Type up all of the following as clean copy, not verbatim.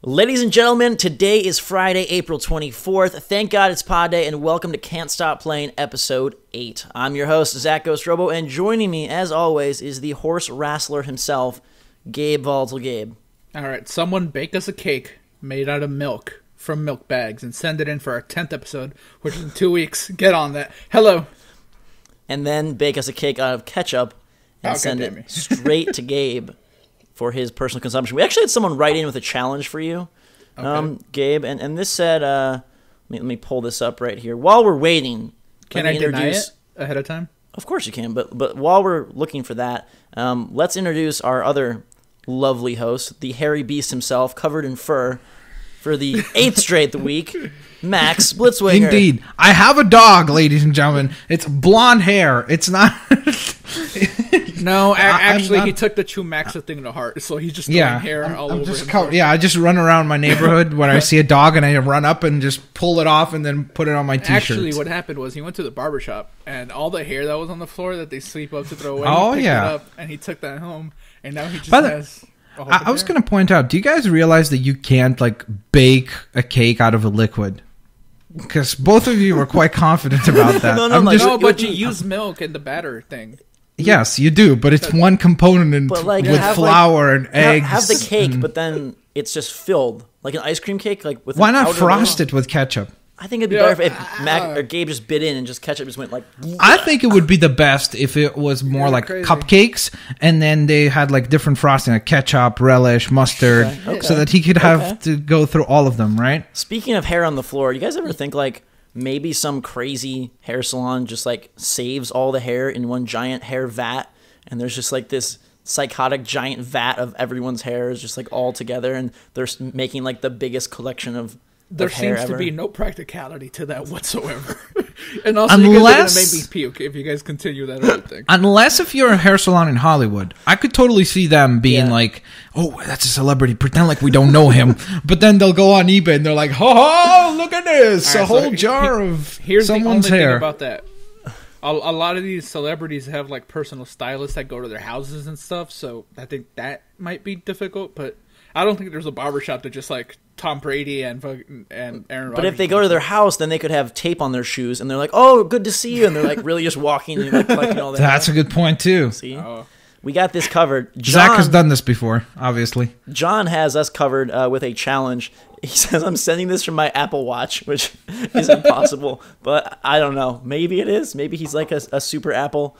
Ladies and gentlemen, today is Friday, April 24th. Thank God it's Pod Day, and welcome to Can't Stop Playing Episode 8. I'm your host, Zach Ghost Robo, and joining me, as always, is the horse wrestler himself, Gabe Volatile Gabe. All right, someone bake us a cake made out of milk from milk bags and send it in for our 10th episode, which is in 2 weeks. Get on that. Hello. And then bake us a cake out of ketchup and send it straight to Gabe for his personal consumption. We actually had someone write in with a challenge for you, Gabe, and this said, let me pull this up right here. While we're waiting, can I deny it ahead of time? Of course you can, but while we're looking for that, let's introduce our other lovely host, the hairy beast himself, covered in fur, for the 8th straight week, Max Blitzwinger. Indeed. I have a dog, ladies and gentlemen. It's blonde hair. It's not... No, actually, he took the Chumaxa thing to heart, so he's just throwing hair all over himself. I just run around my neighborhood when I see a dog, and I run up and just pull it off and then put it on my t-shirts. Actually, what happened was he went to the barbershop, and all the hair that was on the floor that they sweep up to throw away, he picked it up, and he took that home, and now he just has... I was going to point out, do you guys realize that you can't, bake a cake out of a liquid? Because both of you were quite confident about that. No, but you use milk in the batter thing. Yes, you do, but it's one component with flour and eggs. Have the cake, but then it's just filled. Like an ice cream cake? With Why not frost it with ketchup? I think it'd be better if Mac or Gabe just bit in and just ketchup just went like... I think it would be the best if it was more like crazy cupcakes, and then they had different frosting, like ketchup, relish, mustard, so that he could have to go through all of them, right? Speaking of hair on the floor, you guys ever think maybe some crazy hair salon just saves all the hair in one giant hair vat, and there's just this psychotic giant vat of everyone's hair is just all together, and they're making the biggest collection of there hair seems ever. To be no practicality to that whatsoever. And also, you guys are going to make me puke if you guys continue that other thing. Unless if you're a hair salon in Hollywood, I could totally see them being oh, that's a celebrity, pretend like we don't know him. But then they'll go on eBay and they're like, ho, look at this, a whole jar of here's someone's the only hair. Thing about that. A lot of these celebrities have personal stylists that go to their houses and stuff, so I think that might be difficult, but I don't think there's a barbershop that just Tom Brady and Aaron Rodgers. But if they go to their house, then they could have tape on their shoes, and they're like, "Oh, good to see you," and they're really just walking and collecting all that. That's a good point too. See, we got this covered. Zach has done this before, obviously. John has us covered with a challenge. He says, "I'm sending this from my Apple Watch," which is impossible, but I don't know. Maybe it is. Maybe he's a super Apple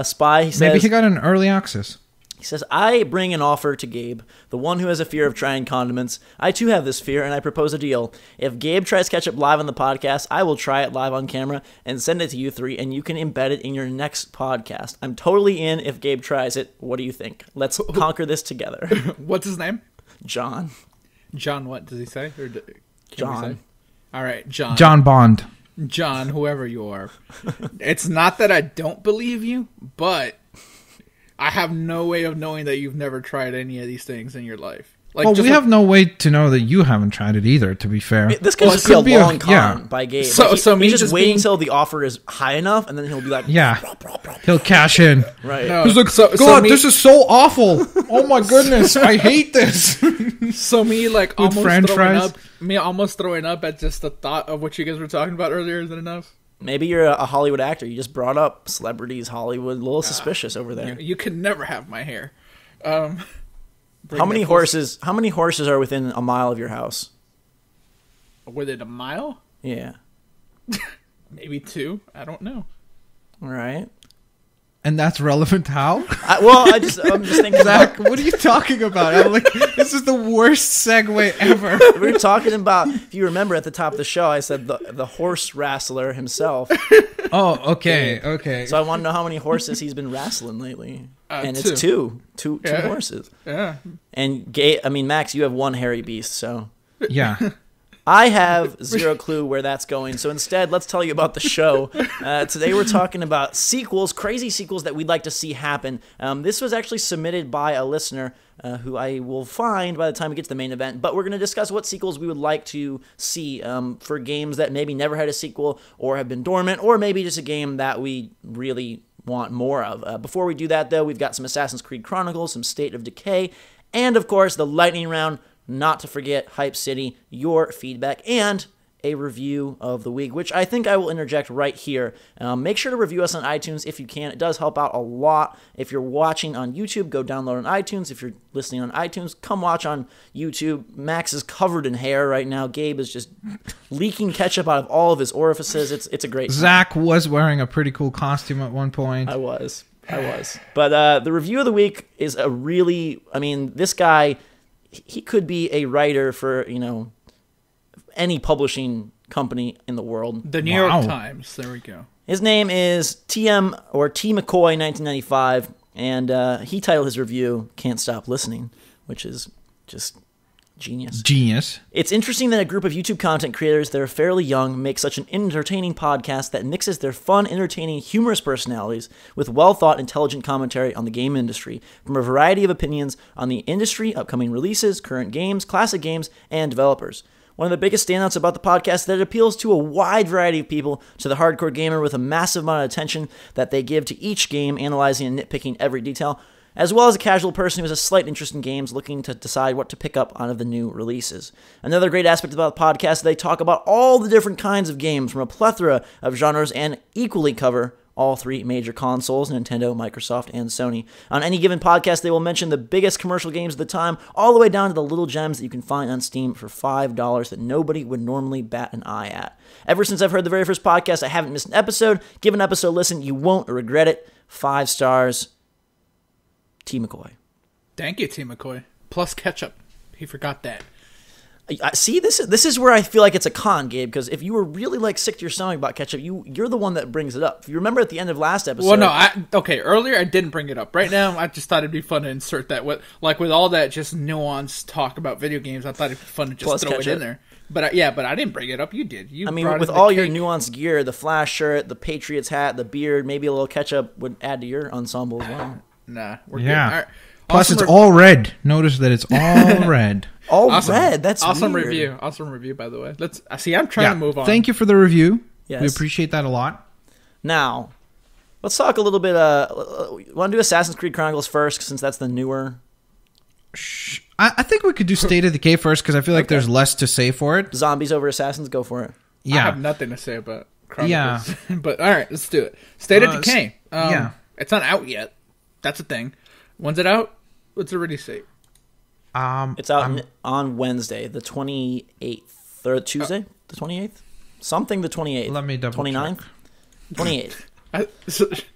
spy. He says, maybe he got an early access. He says, I bring an offer to Gabe, the one who has a fear of trying condiments. I too have this fear, and I propose a deal. If Gabe tries ketchup live on the podcast, I will try it live on camera and send it to you three, and you can embed it in your next podcast. I'm totally in if Gabe tries it. What do you think? Let's conquer this together. What's his name? John. John what does he say? John. All right, John. John Bond. John, whoever you are. It's not that I don't believe you, but... I have no way of knowing that you've never tried any of these things in your life. We have no way to know that you haven't tried it either, to be fair. This could just be a long con by Gabe. So me just waiting until the offer is high enough, and then he'll be like... Yeah. He'll cash in. Right. No. He's like, God, this is so awful. Oh my goodness, I hate this. So me almost throwing up at just the thought of what you guys were talking about earlier isn't enough? Maybe you're a Hollywood actor. You just brought up celebrities, Hollywood. A little suspicious over there. You can never have my hair. How many horses are within a mile of your house? Within a mile? Yeah. Maybe 2. I don't know. All right. And that's relevant how? I'm just thinking Zach, what are you talking about? I'm like, this is the worst segue ever. We were talking about, if you remember at the top of the show, I said the horse wrestler himself. Oh, okay. So I want to know how many horses he's been wrestling lately. And 2. It's two horses. Yeah. And Max, you have one hairy beast, so. Yeah. I have zero clue where that's going, so instead, let's tell you about the show. Today we're talking about sequels, crazy sequels that we'd like to see happen. This was actually submitted by a listener who I will find by the time we get to the main event, but we're going to discuss what sequels we would like to see for games that maybe never had a sequel or have been dormant, or maybe just a game that we really want more of. Before we do that, though, we've got some Assassin's Creed Chronicles, some State of Decay, and, of course, the lightning round. not to forget Hype City, your feedback, and a review of the week, which I think I will interject right here. Make sure to review us on iTunes if you can. It does help out a lot. If you're watching on YouTube, go download on iTunes. If you're listening on iTunes, come watch on YouTube. Max is covered in hair right now. Gabe is just leaking ketchup out of all of his orifices. It's a great time. Zach was wearing a pretty cool costume at one point. I was. But the review of the week is this guy, he could be a writer for, any publishing company in the world. The New York Times. There we go. His name is T.M. or T. McCoy 1995, and he titled his review "Can't Stop Listening," which is just genius. It's interesting that a group of YouTube content creators that are fairly young make such an entertaining podcast that mixes their fun, entertaining, humorous personalities with well-thought, intelligent commentary on the game industry from a variety of opinions on the industry, upcoming releases, current games, classic games, and developers. One of the biggest standouts about the podcast is that it appeals to a wide variety of people, to the hardcore gamer with a massive amount of attention that they give to each game, analyzing and nitpicking every detail, as well as a casual person who has a slight interest in games looking to decide what to pick up out of the new releases. Another great aspect about the podcast is they talk about all the different kinds of games from a plethora of genres and equally cover all three major consoles, Nintendo, Microsoft, and Sony. On any given podcast, they will mention the biggest commercial games of the time, all the way down to the little gems that you can find on Steam for $5 that nobody would normally bat an eye at. Ever since I've heard the very first podcast, I haven't missed an episode. Give an episode a listen. You won't regret it. 5 stars. T. McCoy. Thank you, T. McCoy. Plus ketchup. He forgot that. See, this is where I feel like it's a con, Gabe, because if you were really sick to your stomach about ketchup, you're the one that brings it up. If you remember at the end of last episode... Well, no, earlier I didn't bring it up. Right now, I just thought it'd be fun to insert that. With all that just nuanced talk about video games, I thought it'd be fun to just throw it in there. But I didn't bring it up. You did. With all your nuanced gear, the Flash shirt, the Patriots hat, the beard, maybe a little ketchup would add to your ensemble as well. Nah, we're good. All right. Plus, it's all red. Notice that it's all red. All red. That's awesome weird. review. Awesome review, by the way. I'm trying to move on. Thank you for the review. Yes. We appreciate that a lot. Now, let's talk a little bit. Want to do Assassin's Creed Chronicles first, since that's the newer. I think we could do State of Decay first, because I feel like there's less to say for it. Zombies over Assassins, go for it. Yeah. I have nothing to say about Chronicles. Yeah. But all right, let's do it. State of Decay. It's not out yet. That's a thing. When's it out? What's the release date? It's out on Wednesday, the 28th, or Tuesday, the 28th? Something the 28th. Let me double 29th? 28th.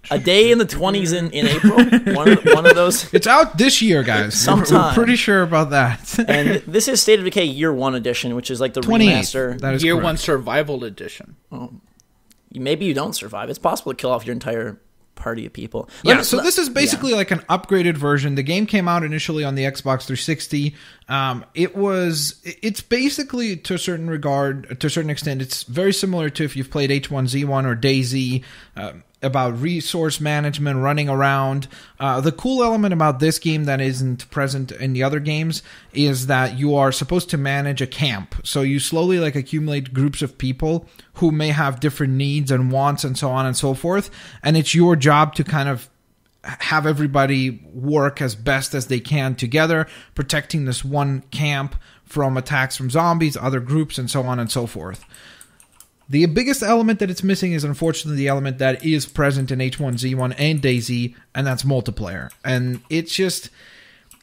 A day in the 20s in April? One of those? It's out this year, guys. Sometime. We're pretty sure about that. And this is State of Decay Year 1 edition, which is like the remaster. That is Year correct. 1 Survival Edition. Oh. Maybe you don't survive. It's possible to kill off your entire party of people. So this is basically like an upgraded version. The game came out initially on the Xbox 360. It's basically, to a certain extent, it's very similar to if you've played H1Z1 or DayZ, about resource management, running around. The cool element about this game that isn't present in the other games is that you are supposed to manage a camp. So you slowly accumulate groups of people who may have different needs and wants and so on and so forth. And it's your job to kind of have everybody work as best as they can together, protecting this one camp from attacks from zombies, other groups, and so on and so forth. The biggest element that it's missing is, unfortunately, the element that is present in H1Z1 and DayZ, and that's multiplayer. And it's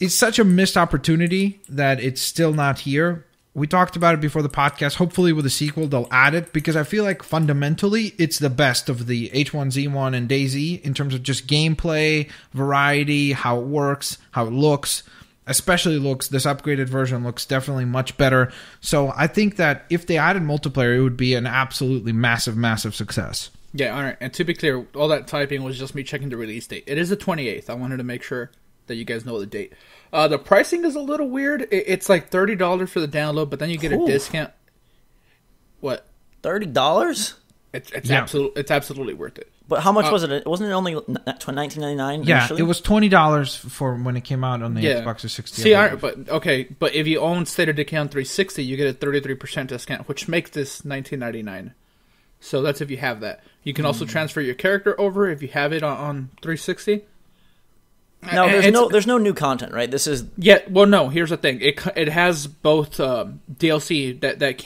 such a missed opportunity that it's still not here. We talked about it before the podcast. Hopefully with the sequel, they'll add it, because I feel like fundamentally it's the best of the H1Z1 and DayZ in terms of just gameplay, variety, how it works, how it looks. Especially this upgraded version looks definitely much better. So I think that if they added multiplayer, it would be an absolutely massive, massive success. Yeah, all right. And to be clear, all that typing was just me checking the release date. It is the 28th. I wanted to make sure that you guys know the date. The pricing is a little weird. It's like $30 for the download, but then you get a discount. What? $30? It's absolutely worth it. But how much was it? Wasn't it only $19.99? Yeah, it was $20 for when it came out on the Xbox 360. See, but if you own State of Decay on 360, you get a 33% discount, which makes this $19.99. So that's if you have that. You can also transfer your character over if you have it on 360. No, there's no new content, right? This is Well, no. Here's the thing. It has both DLC that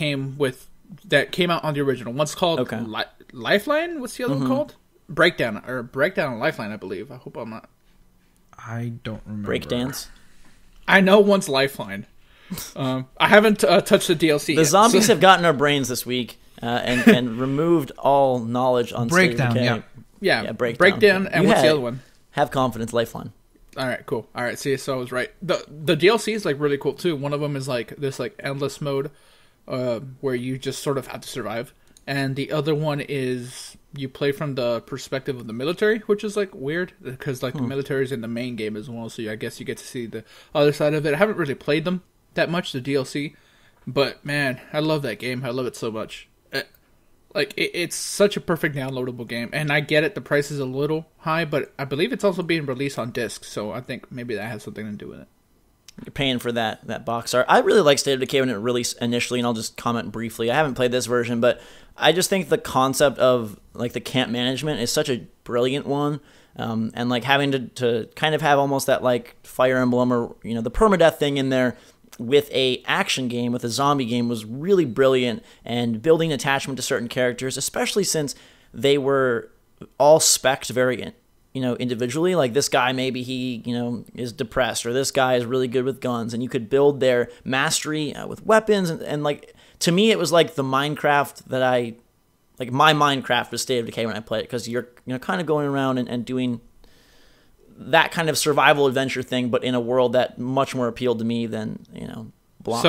came out on the original. One's called Lifeline. What's the other one called? Breakdown and Lifeline, I believe. I hope I'm not. I don't remember. Breakdance. I know one's Lifeline. I haven't touched the DLC. The zombies have gotten our brains this week and removed all knowledge on Breakdown. State of Decay. Yeah, Breakdown. And what's the other one? Have confidence, Lifeline. All right, cool. All right, see, so I was right. The DLC is like really cool too. One of them is like this like endless mode, where you just sort of have to survive, and the other one is you play from the perspective of the military, which is like weird because like the military is in the main game as well. So I guess you get to see the other side of it. I haven't really played them that much, the DLC, but man, I love that game. I love it so much. It's such a perfect downloadable game, and I get it. The price is a little high, but I believe it's also being released on disc, so I think maybe that has something to do with it. You're paying for that box art. I really like State of Decay when it released initially, and I'll just comment briefly. I haven't played this version, but I just think the concept of like the camp management is such a brilliant one, and like having to kind of have almost that like Fire Emblem or the permadeath thing in there with a action game, with a zombie game, was really brilliant, and building attachment to certain characters, especially since they were all spec'd very individually. Like this guy, maybe he is depressed, or this guy is really good with guns, and you could build their mastery with weapons, and like to me it was like the Minecraft that my Minecraft was State of Decay when I played it, because you're kind of going around and doing that kind of survival adventure thing, but in a world that much more appealed to me than blocks.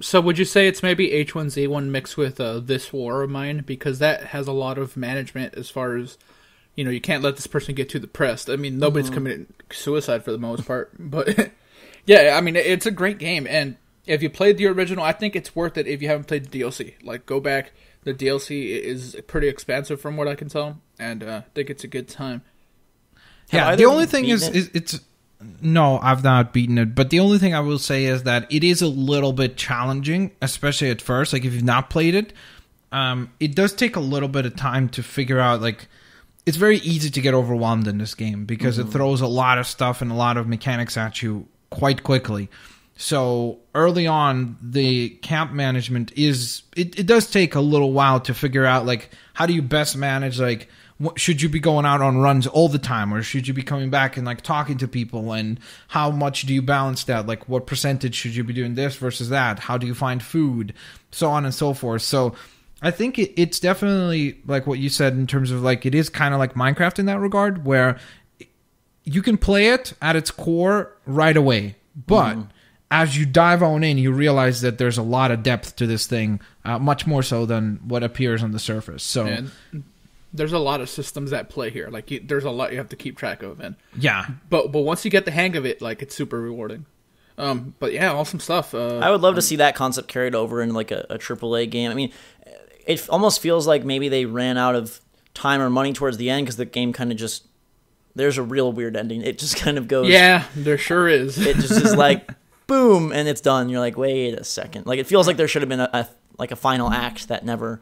So would you say it's maybe H1Z1 mixed with This War of Mine, because that has a lot of management as far as you can't let this person get too depressed. I mean, nobody's committed suicide for the most part, but yeah, I mean, it's a great game, and if you played the original, I think it's worth it. If you haven't played the DLC, like go back. The DLC is pretty expansive from what I can tell, and I think it's a good time. Yeah, the only thing is it's... No, I've not beaten it, but the only thing I will say is that it is a little bit challenging, especially at first. Like, if you've not played it, it does take a little bit of time to figure out, like... It's very easy to get overwhelmed in this game, because it throws a lot of stuff and a lot of mechanics at you quite quickly. So, early on, the camp management is... It does take a little while to figure out, like, how do you best manage, like... Should you be going out on runs all the time, or should you be coming back and like talking to people, and how much do you balance that? Like, what percentage should you be doing this versus that? How do you find food? So on and so forth. So I think it's definitely like what you said in terms of like, it is kind of like Minecraft in that regard, where you can play it at its core right away. But as you dive on in, you realize that there's a lot of depth to this thing, much more so than what appears on the surface. So... And there's a lot of systems at play here. Like, there's a lot you have to keep track of, and But once you get the hang of it, like, it's super rewarding. But yeah, awesome stuff. I would love to see that concept carried over in like a AAA game. I mean, it almost feels like maybe they ran out of time or money towards the end, because the game kind of just... There's a real weird ending. It just kind of goes... Yeah, there sure is. It just is like, boom, and it's done. You're like, wait a second. Like, it feels like there should have been a final act that never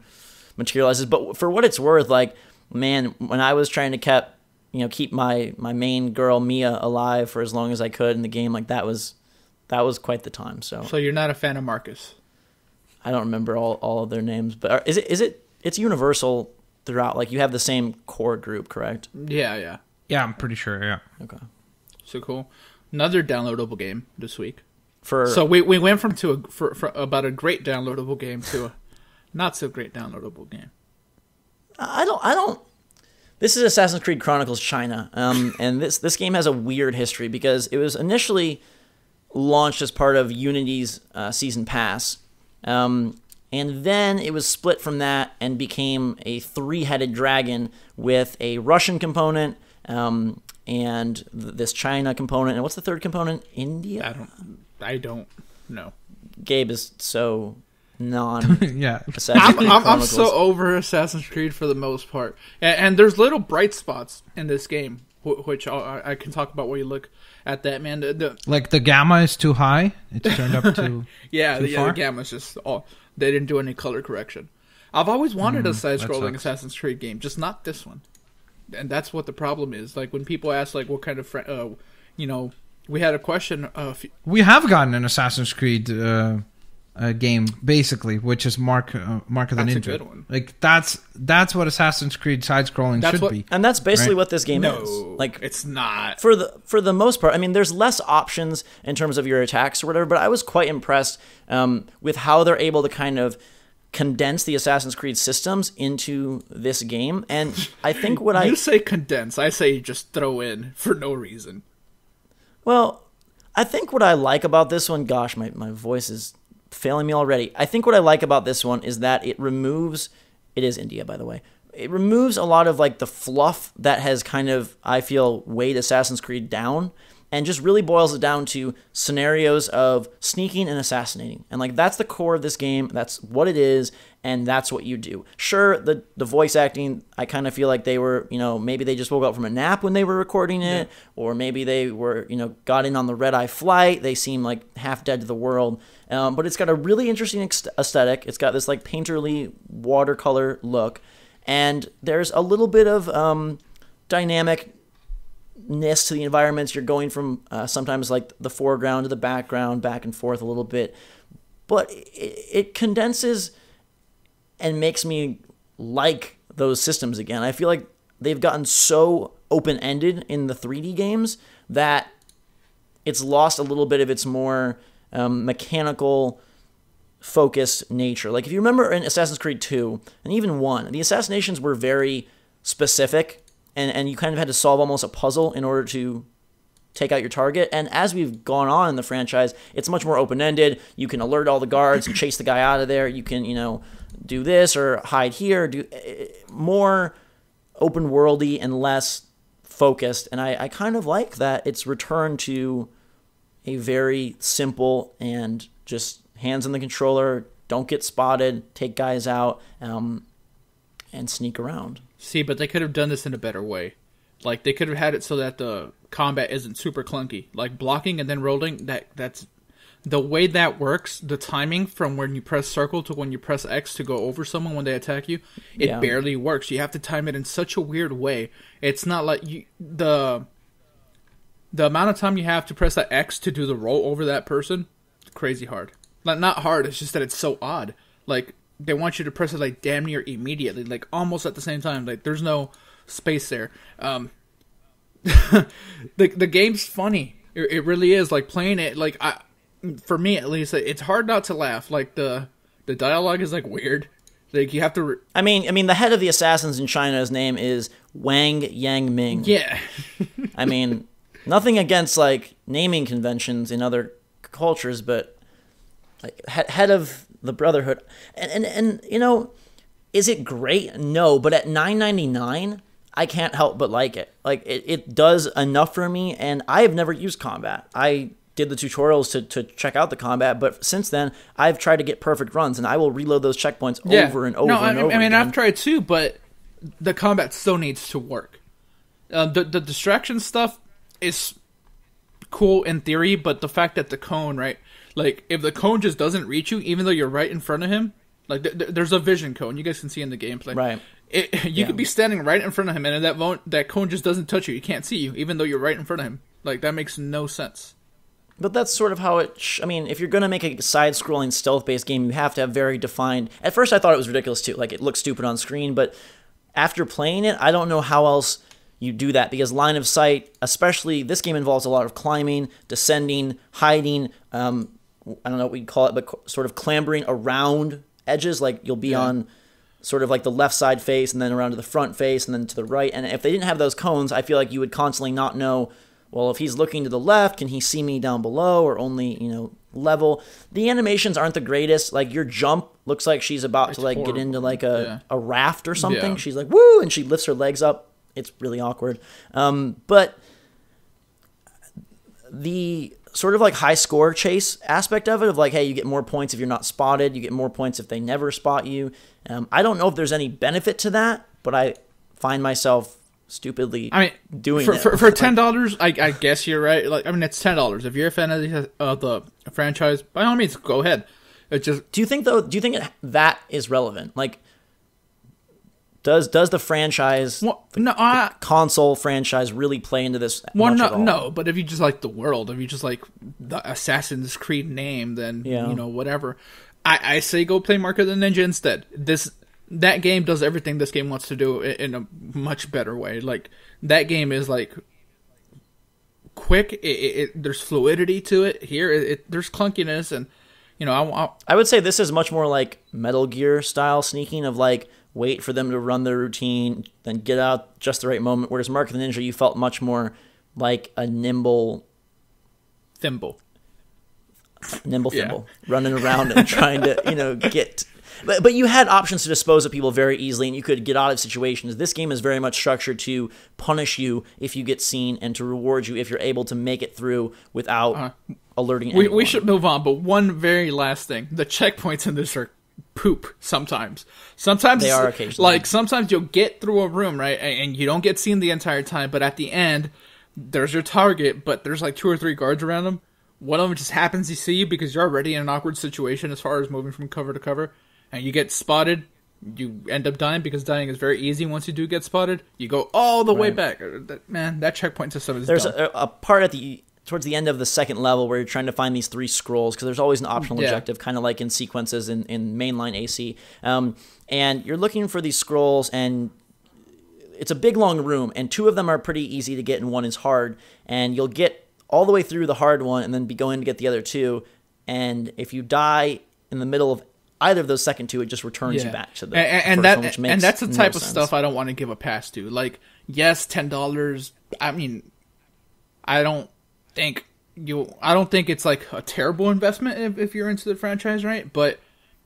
materializes. But for what it's worth, like, man, when I was trying to keep my main girl Mia alive for as long as I could in the game, like that was quite the time. So you're not a fan of Marcus? I don't remember all of their names, but it's universal throughout. Like, you have the same core group, correct? Yeah, I'm pretty sure. Yeah. Okay. So cool. Another downloadable game this week. So we went from about a great downloadable game to a not so great downloadable game. I don't. This is Assassin's Creed Chronicles China, and this game has a weird history, because it was initially launched as part of Unity's Season Pass, and then it was split from that and became a three-headed dragon with a Russian component, and this China component, and what's the third component? India? I don't know. Gabe is so yeah. I'm so over Assassin's Creed for the most part, and there's little bright spots in this game, which I can talk about when you look at that, man. Like the gamma is too high; it's turned up to the gamma's just they didn't do any color correction. I've always wanted a side-scrolling Assassin's Creed game, just not this one, and that's what the problem is. Like, when people ask like what kind of we had a question. We have gotten an Assassin's Creed game, basically, which is Mark of the Ninja. That's a good one. Like that's what Assassin's Creed side-scrolling should be, and that's basically what this game is. Like, it's not for the most part. I mean, there's less options in terms of your attacks or whatever, but I was quite impressed with how they're able to kind of condense the Assassin's Creed systems into this game. And I think you say condense, I say just throw in for no reason. Well, I think what I like about this one, gosh, my voice is failing me already. I think what I like about this one is that it is India, by the way. It removes a lot of like the fluff that has kind of, I feel, weighed Assassin's Creed down, and just really boils it down to scenarios of sneaking and assassinating. And like that's the core of this game. That's what it is, and that's what you do. Sure, the voice acting, I kind of feel like they were, maybe they just woke up from a nap when they were recording it, or maybe they were, got in on the red-eye flight. They seem like half dead to the world. But it's got a really interesting aesthetic. It's got this like painterly watercolor look, and there's a little bit of dynamicness to the environments. You're going from sometimes like the foreground to the background, back and forth a little bit, but it condenses and makes me like those systems again. I feel like they've gotten so open-ended in the 3D games that it's lost a little bit of its more mechanical focused nature. Like if you remember in Assassin's Creed 2 and even 1, the assassinations were very specific, and you kind of had to solve almost a puzzle in order to take out your target. And as we've gone on in the franchise, it's much more open-ended. You can alert all the guards and chase the guy out of there. You can, do this or hide here, do more open-worldy and less focused. And I kind of like that it's returned to a very simple and just hands on the controller, don't get spotted, take guys out, and sneak around. See, but they could have done this in a better way. Like, they could have had it so that the combat isn't super clunky. Like, blocking and then rolling, that's... The way that works, the timing from when you press circle to when you press X to go over someone when they attack you, it barely works. You have to time it in such a weird way. It's not like the amount of time you have to press that X to do the roll over that person, crazy hard. Like, not hard, it's just that it's so odd. Like, they want you to press it like damn near immediately, like almost at the same time. Like, there's no space there. The game's funny. It really is. Like, playing it, like, for me at least, it's hard not to laugh. Like, the dialogue is like weird. Like, you have to... I mean, the head of the assassins in China's name is Wang Yangming. Yeah. I mean, nothing against like naming conventions in other cultures, but like head of the Brotherhood, and is it great? No, but at $9.99, I can't help but like it. Like it does enough for me, and I have never used combat. I did the tutorials to check out the combat, but since then I've tried to get perfect runs, and I will reload those checkpoints over and over and over. I mean, again. I've tried too, but the combat still needs to work. The distraction stuff is cool in theory, but the fact that the cone, right? Like, if the cone just doesn't reach you, even though you're right in front of him, like, there's a vision cone. You guys can see in the gameplay. Right. You could be standing right in front of him, and that cone just doesn't touch you. You can't see you, even though you're right in front of him. Like, that makes no sense. But that's sort of how it... I mean, if you're going to make a side-scrolling, stealth-based game, you have to have very defined... At first, I thought it was ridiculous, too. Like, it looked stupid on screen, but after playing it, I don't know how else you do that, because line of sight, especially... This game involves a lot of climbing, descending, hiding... I don't know what we call it, but sort of clambering around edges. Like, you'll be on sort of like the left side face, and then around to the front face, and then to the right. And if they didn't have those cones, I feel like you would constantly not know, well, if he's looking to the left, can he see me down below, or only, level? The animations aren't the greatest. Like, your jump looks like she's about to, like, horrible. Get into, like, a raft or something. Yeah. She's like, woo, and she lifts her legs up. It's really awkward. But the sort of like high score chase aspect of it, of like, hey, you get more points if you're not spotted, you get more points if they never spot you. I don't know if there's any benefit to that, but I find myself stupidly doing it. For $10, I guess you're right. Like, I mean, it's $10. If you're a fan of the franchise, by all means, go ahead. It just... Do you think that is relevant? Like, Does the franchise, the console franchise, really play into this? Well, no. But if you just like the world, if you just like the Assassin's Creed name, then whatever. I say go play Mark of the Ninja instead. That game does everything this game wants to do in a much better way. Like that game is like quick. There's fluidity to it. Here, there's clunkiness, and I would say this is much more like Metal Gear style sneaking of like. Wait for them to run their routine, then get out just the right moment. Whereas Mark of the Ninja, you felt much more like a nimble thimble, running around and trying to, get. But you had options to dispose of people very easily, and you could get out of situations. This game is very much structured to punish you if you get seen, and to reward you if you're able to make it through without alerting anyone. We should move on, but one very last thing: the checkpoints in this are poop sometimes they are occasionally. Like sometimes you'll get through a room, right, and you don't get seen the entire time, but at the end there's your target, but there's like 2 or 3 guards around them. One of them just happens to see you because you're already in an awkward situation as far as moving from cover to cover, and you get spotted. You end up dying because dying is very easy once you do get spotted. You go all the way back. That checkpoint system is there's dumb. a part towards the end of the second level where you're trying to find these 3 scrolls, because there's always an optional objective, kind of like in sequences in mainline AC. And you're looking for these scrolls, and it's a big, long room, and 2 of them are pretty easy to get, and 1 is hard. And you'll get all the way through the hard one, and then be going to get the other 2. And if you die in the middle of either of those second 2, it just returns you back to the first one, which makes that's the type of sense. stuff I don't want to give a pass to. Like, yes, $10. I mean, I don't think it's like a terrible investment if you're into the franchise, right? But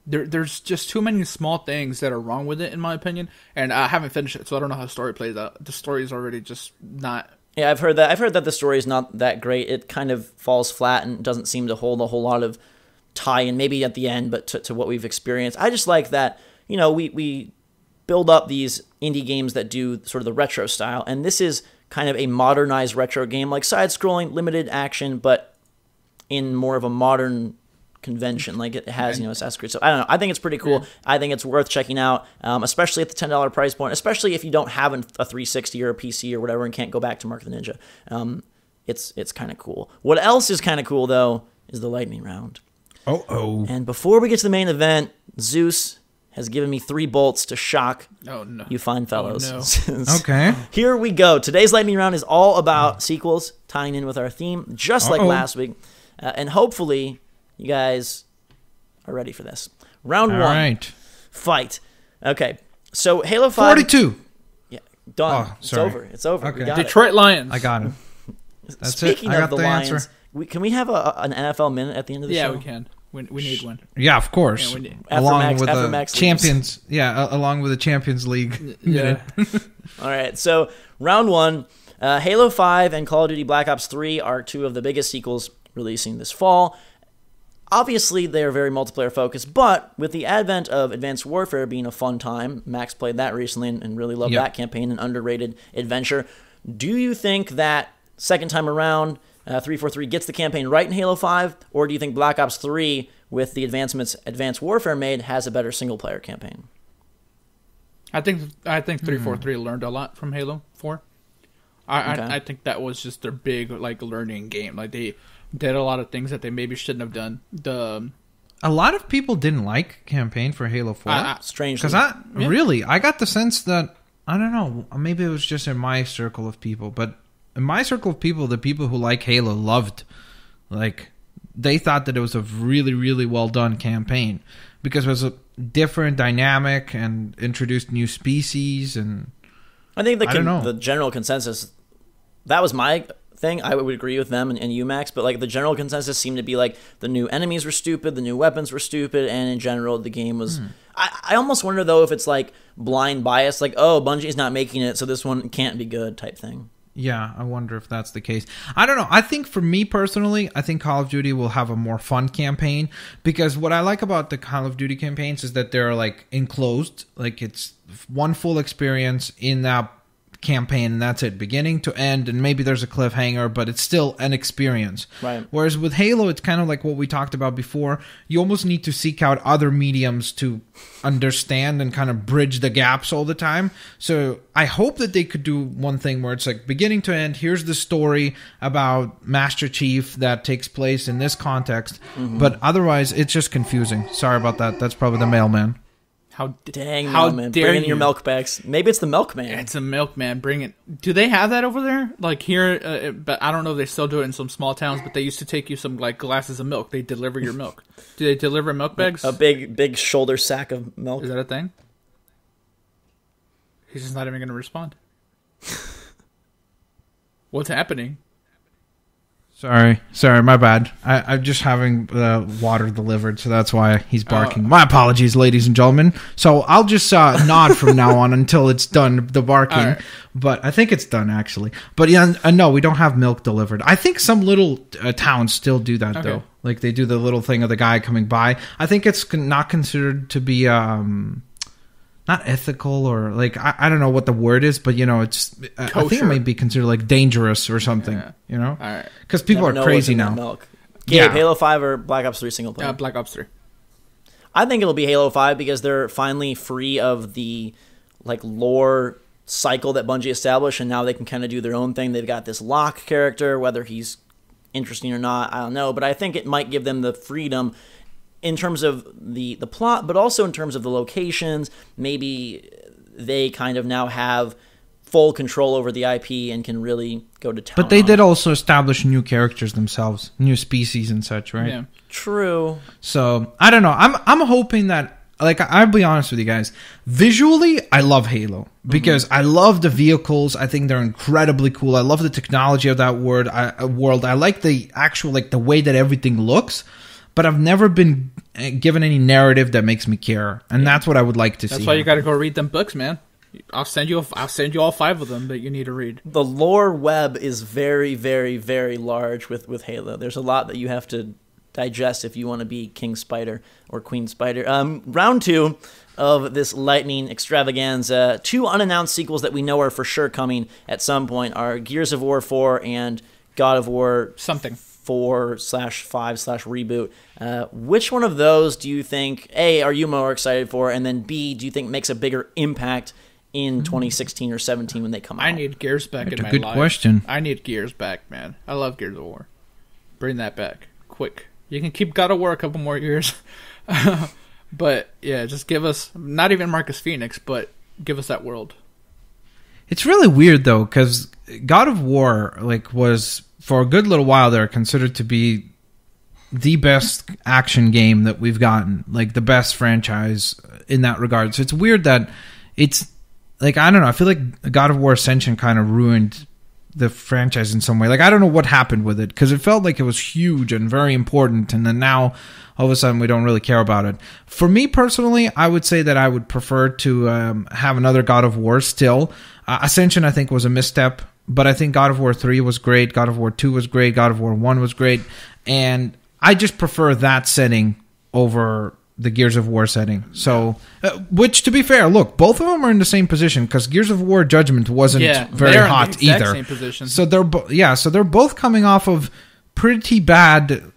there's just too many small things that are wrong with it, in my opinion. And I haven't finished it, so I don't know how the story plays out. The story is already just not. Yeah, I've heard that the story is not that great. It kind of falls flat and doesn't seem to hold a whole lot of tie-in, maybe at the end, but to what we've experienced. I just like that, we build up these indie games that do sort of the retro style, and this is kind of a modernized retro game, like side-scrolling, limited action, but in more of a modern convention, like it has, Assassin's Creed. So I don't know. I think it's pretty cool. Yeah. I think it's worth checking out, especially at the $10 price point, especially if you don't have a 360 or a PC or whatever and can't go back to Mark of the Ninja. It's kind of cool. What else is kind of cool, though, is the lightning round. Oh. And before we get to the main event, Zeus has given me 3 bolts to shock you fine fellows. Oh, no. Okay. Here we go. Today's lightning round is all about sequels, tying in with our theme, just like last week. And hopefully, you guys are ready for this. Round 1. All right. Fight. Okay. So Halo 5. 42. Yeah. Done. Oh, sorry. It's over. It's over. Okay. We got Detroit Lions. I got it. That's Speaking it. I of got the Lions, answer. Can we have an NFL minute at the end of the show? Yeah, we can. We need one. Yeah, of course. Yeah, along with the Max Champions. Yeah, along with the Champions League. Yeah. All right. So round 1, Halo 5 and Call of Duty Black Ops 3 are 2 of the biggest sequels releasing this fall. Obviously, they are very multiplayer focused, but with the advent of Advanced Warfare being a fun time, Max played that recently and really loved that campaign, an underrated adventure. Do you think that second time around, 343 gets the campaign right in Halo 5, or do you think Black Ops 3, with the advancements Advanced Warfare made, has a better single-player campaign? I think 343 learned a lot from Halo 4. I think that was just their big learning game. Like they did a lot of things that they maybe shouldn't have done. A lot of people didn't like campaign for Halo 4. Strangely, because I got the sense that, I don't know, maybe it was just in my circle of people, but in my circle of people, the people who like Halo loved, they thought that it was a really, really well done campaign because it was a different dynamic and introduced new species. And I think the general consensus, that was my thing. I would agree with them and you, Max, but the general consensus seemed to be the new enemies were stupid, the new weapons were stupid, and in general the game was. I almost wonder though if it's blind bias, Bungie's not making it, so this one can't be good type thing. Yeah, I wonder if that's the case. I don't know. I think for me personally, I think Call of Duty will have a more fun campaign because what I like about the Call of Duty campaigns is that they're enclosed. It's one full experience in that campaign and that's it, beginning to end, and maybe there's a cliffhanger, but it's still an experience. Right. Whereas with Halo, it's kind of like what we talked about before. You almost need to seek out other mediums to understand and kind of bridge the gaps all the time. So I hope that they could do one thing where it's like beginning to end, here's the story about Master Chief that takes place in this context, but otherwise it's just confusing. Sorry about that. That's probably the mailman. How mailman. Bring in your milk bags. Maybe it's the milkman. It's a milkman. Bring it. Do they have that over there? Like here, but I don't know if they still do it in some small towns, but they used to take you some like glasses of milk. They deliver your milk. Do they deliver milk bags? A big shoulder sack of milk. Is that a thing? He's just not even going to respond. What's happening? Sorry, my bad. I'm just having water delivered, so that's why he's barking. My apologies, ladies and gentlemen. So I'll just nod from now on until it's done, the barking. Right. But I think it's done, actually. But yeah, no, we don't have milk delivered. I think some little towns still do that, though. Like, they do the little thing of the guy coming by. I think it's not considered to be... not ethical, or like I don't know what the word is, but it's I think it might be considered like dangerous or something. Because people are crazy now. Milk. Gabe, Halo 5 or Black Ops 3 single player? Black Ops 3. I think it'll be Halo 5 because they're finally free of the like lore cycle that Bungie established, and now they can kind of do their own thing. They've got this Locke character, whether he's interesting or not, I don't know, but I think it might give them the freedom in terms of the plot, but also in terms of the locations. Maybe they kind of now have full control over the IP and can really go to town. But they did also establish new characters themselves, new species and such, right? Yeah. True. So, I don't know. I'm hoping that, like, I'll be honest with you guys. Visually, I love Halo because I love the vehicles. I think they're incredibly cool. I love the technology of that world. I like the actual, like, the way that everything looks. But I've never been given any narrative that makes me care, and that's what I would like to see. That's why you got to go read them books, man. I'll send you all 5 of them that you need to read. The lore web is very, very, very large with Halo. There's a lot that you have to digest if you want to be King Spider or Queen Spider. Round 2 of this lightning extravaganza. 2 unannounced sequels that we know are for sure coming at some point are Gears of War 4 and God of War something 4/5/reboot. Which one of those do you think, A, are you more excited for, and then B, do you think makes a bigger impact in 2016 or 17 when they come out? I need Gears back in my life. That's a good question. I need Gears back, man. I love Gears of War. Bring that back. Quick. You can keep God of War a couple more years. But, yeah, just give us, not even Marcus Phoenix, but give us that world. It's really weird, though, because God of War, like, was... for a good little while there, considered to be the best action game that we've gotten, like the best franchise in that regard. So it's weird that it's like, I don't know, I feel like God of War Ascension kind of ruined the franchise in some way. Like, I don't know what happened with it, because it felt like it was huge and very important, and then now all of a sudden we don't really care about it. For me personally, I would say that I would prefer to have another God of War still. Ascension, I think, was a misstep. But I think God of War 3 was great, God of War 2 was great, God of War 1 was great, and I just prefer that setting over the Gears of War setting. So, which, to be fair, look, both of them are in the same position, because Gears of War Judgment wasn't very hot either. Same position. So they're both coming off of pretty bad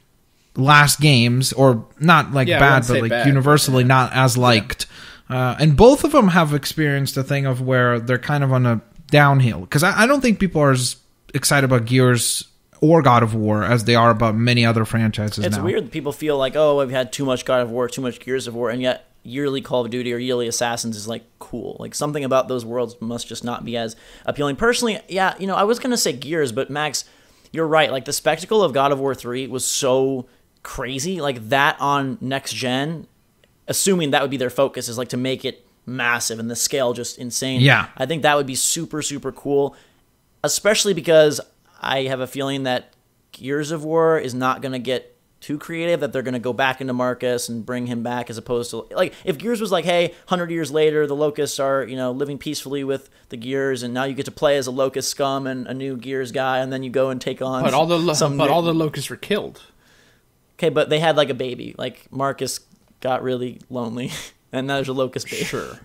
last games, or not like bad, but like bad, universally not as liked. And both of them have experienced a thing of where they're kind of on a downhill, because I don't think people are as excited about Gears or God of War as they are about many other franchises. It's now. weird that people feel like, oh, we've had too much God of War, too much Gears of War, and yet yearly Call of Duty or yearly Assassins is like cool. Like, something about those worlds must just not be as appealing. Personally, yeah, I was gonna say Gears, but Max, you're right. Like, the spectacle of God of War 3 was so crazy. Like, that on next gen, assuming that would be their focus, is like to make it massive and the scale just insane. Yeah. I think that would be super, super cool, especially because I have a feeling that Gears of War is not going to get too creative, that they're going to go back into Marcus and bring him back, as opposed to, like, if Gears was like, hey, 100 years later, the Locusts are, living peacefully with the Gears, and now you get to play as a Locust scum and a new Gears guy, and then you go and take on all the Locusts were killed. Okay, but they had, like, a baby. Like, Marcus got really lonely. And now there's a Locust baby. Sure.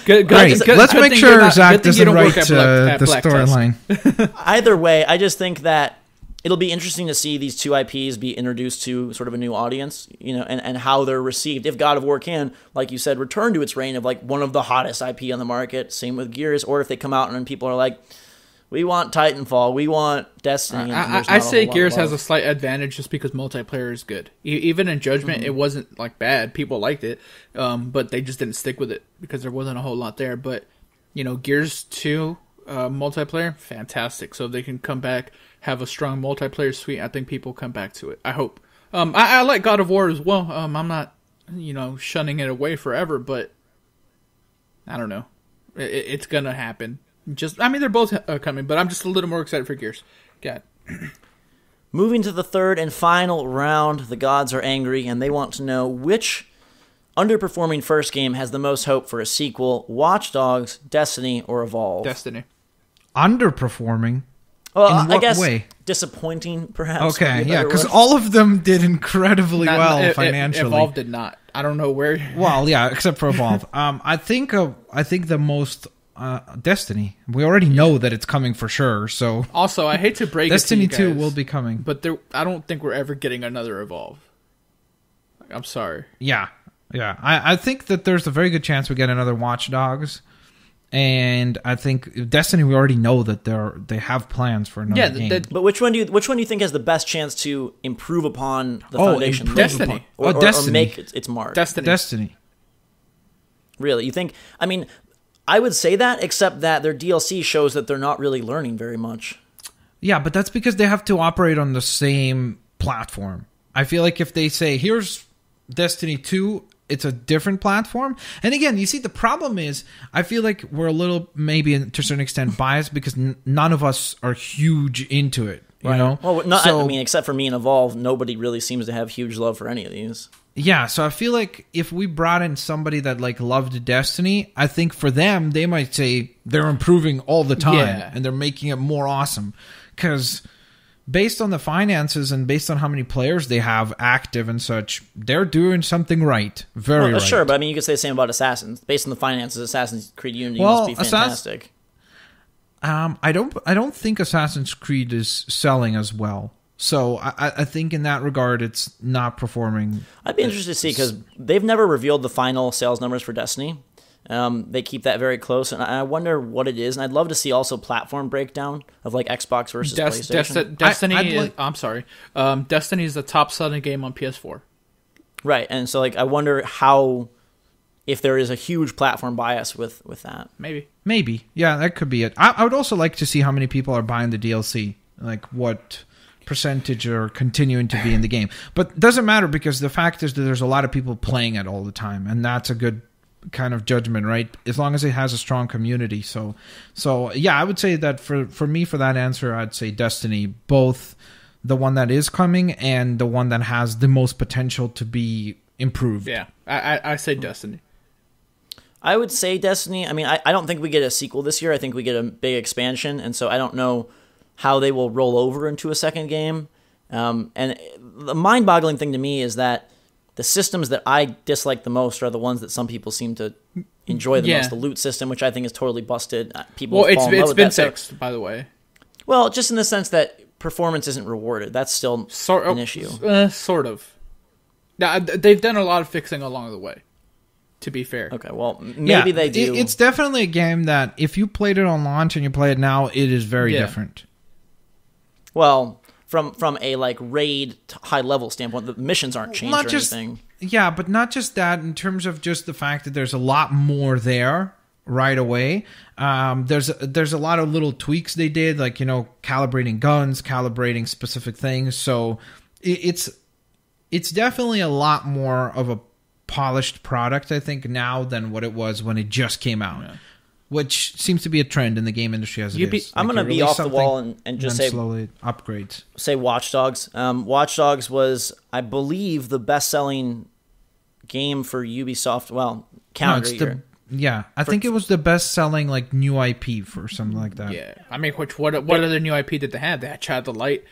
Good, let's make sure Zach doesn't write the storyline. Either way, I just think that it'll be interesting to see these two IPs be introduced to sort of a new audience, and how they're received. If God of War can, like you said, return to its reign of like one of the hottest IP on the market, same with Gears, or if they come out and people are like, we want Titanfall, we want Destiny. I say Gears has a slight advantage just because multiplayer is good. Even in Judgment, it wasn't like bad. People liked it, but they just didn't stick with it because there wasn't a whole lot there. But Gears 2 multiplayer, fantastic. So if they can come back, have a strong multiplayer suite, I think people come back to it. I hope. I like God of War as well. I'm not shunning it away forever, but I don't know. It's gonna happen. They're both coming, but I'm just a little more excited for Gears. God. Moving to the third and final round, the gods are angry, and they want to know which underperforming first game has the most hope for a sequel: Watch Dogs, Destiny, or Evolve? Destiny. Underperforming? Well, in what I guess way? Disappointing, perhaps. Okay, yeah, because all of them did incredibly well financially. Evolve did not. I don't know where. Well, yeah, except for Evolve. I think the most Destiny. We already know that it's coming for sure. So also, I hate to break Destiny it to you guys, 2 will be coming, but I don't think we're ever getting another Evolve. I'm sorry. Yeah. I think that there's a very good chance we get another Watch Dogs. And I think Destiny, we already know that they have plans for another game. But which one do you think has the best chance to improve upon the foundation? Destiny. Or Destiny. Or make its mark. Destiny. Really? You think? I mean, I would say that, except that their DLC shows that they're not really learning very much. Yeah, but that's because they have to operate on the same platform. I feel like if they say, here's Destiny 2, it's a different platform. And again, you see, the problem is, I feel like we're a little, maybe to a certain extent, biased because none of us are huge into it. You know? Well, except for me and Evolve, nobody really seems to have huge love for any of these. Yeah, so I feel like if we brought in somebody that loved Destiny, I think for them, they might say they're improving all the time and they're making it more awesome. Because based on the finances and based on how many players they have active and such, they're doing something right. Very right. Sure, but you could say the same about Assassins. Based on the finances, Assassin's Creed Unity must be fantastic. I don't think Assassin's Creed is selling as well. So I think in that regard, it's not performing. I'd be interested to see, because they've never revealed the final sales numbers for Destiny. They keep that very close, and I wonder what it is. And I'd love to see also platform breakdown of Xbox versus PlayStation. Destiny. I'm sorry. Destiny is the top-selling game on PS4. Right, and so I wonder if there is a huge platform bias with that. Maybe. Yeah, that could be it. I would also like to see how many people are buying the DLC. What percentage are continuing to be in the game. But it doesn't matter, because the fact is that there's a lot of people playing it all the time, and that's a good kind of judgment, right? As long as it has a strong community. So yeah, I would say that for me, for that answer, I'd say Destiny, both the one that is coming and the one that has the most potential to be improved. Yeah, I say Destiny. I would say Destiny. I don't think we get a sequel this year. I think we get a big expansion, and so I don't know how they will roll over into a second game. And the mind-boggling thing to me is that the systems that I dislike the most are the ones that some people seem to enjoy the most. The loot system, which I think is totally busted. It's been fixed, by the way. Well, just in the sense that performance isn't rewarded. That's still an issue. Sort of. Now, they've done a lot of fixing along the way, to be fair. Okay, well, maybe they do. It's definitely a game that if you played it on launch and you play it now, it is very different. Well, from a raid high level standpoint, the missions aren't changed or anything. Yeah, but not just that. In terms of just the fact that there's a lot more there right away. There's a lot of little tweaks they did, calibrating guns, calibrating specific things. So it's definitely a lot more of a polished product, I think, now than what it was when it just came out. Yeah. Which seems to be a trend in the game industry as it is. I'm going to be off the wall and just say slowly upgrades. Say Watch Dogs. Watch Dogs was, I believe, the best-selling game for Ubisoft. Well, calendar year. I think it was the best-selling new IP for something like that. Yeah, what other new IP did they have? They had Child of Light.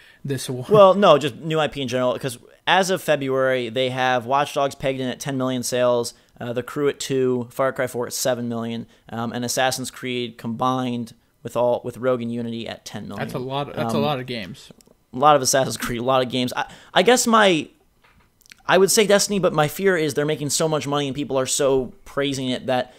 Well, no, just new IP in general. Because as of February, they have Watch Dogs pegged in at 10 million sales, The Crew at 2, Far Cry 4 at 7 million, and Assassin's Creed combined with Rogue and Unity at 10 million. That's a lot. That's a lot of games. A lot of Assassin's Creed, a lot of games. I guess I would say Destiny, but my fear is they're making so much money and people are so praising it that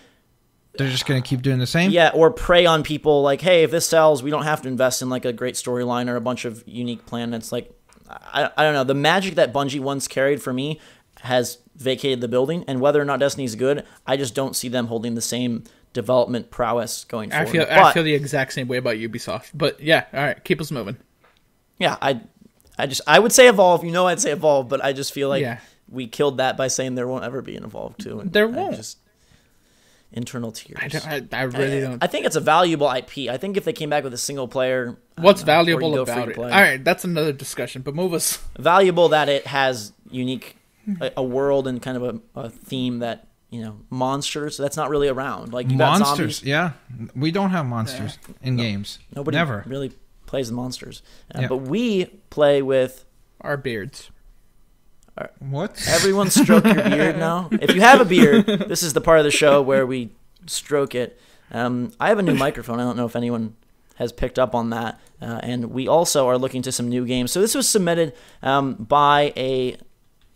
they're just going to keep doing the same? Yeah, or prey on people like, hey, if this sells, we don't have to invest in like a great storyline or a bunch of unique planets. Like, I don't know. The magic that Bungie once carried for me has vacated the building, and whether or not Destiny's good, I just don't see them holding the same development prowess going forward. I feel the exact same way about Ubisoft. But yeah, all right, keep us moving. Yeah, I would say Evolve. I'd say Evolve, but I just feel like we killed that by saying there won't ever be an Evolve 2. And there won't. Internal tears. I really don't. I think it's a valuable IP. I think if they came back with a single player, what's valuable about it? All right, that's another discussion. But move us. Valuable that it has unique a world and kind of a theme that monsters. That's not really around. Like you got monsters. Zombies. Yeah, we don't have monsters in games. Nobody Never really plays the monsters, but we play with our beards. What? Everyone stroke your beard now. If you have a beard, this is the part of the show where we stroke it. I have a new microphone. I don't know if anyone has picked up on that. And we also are looking to some new games. So this was submitted by a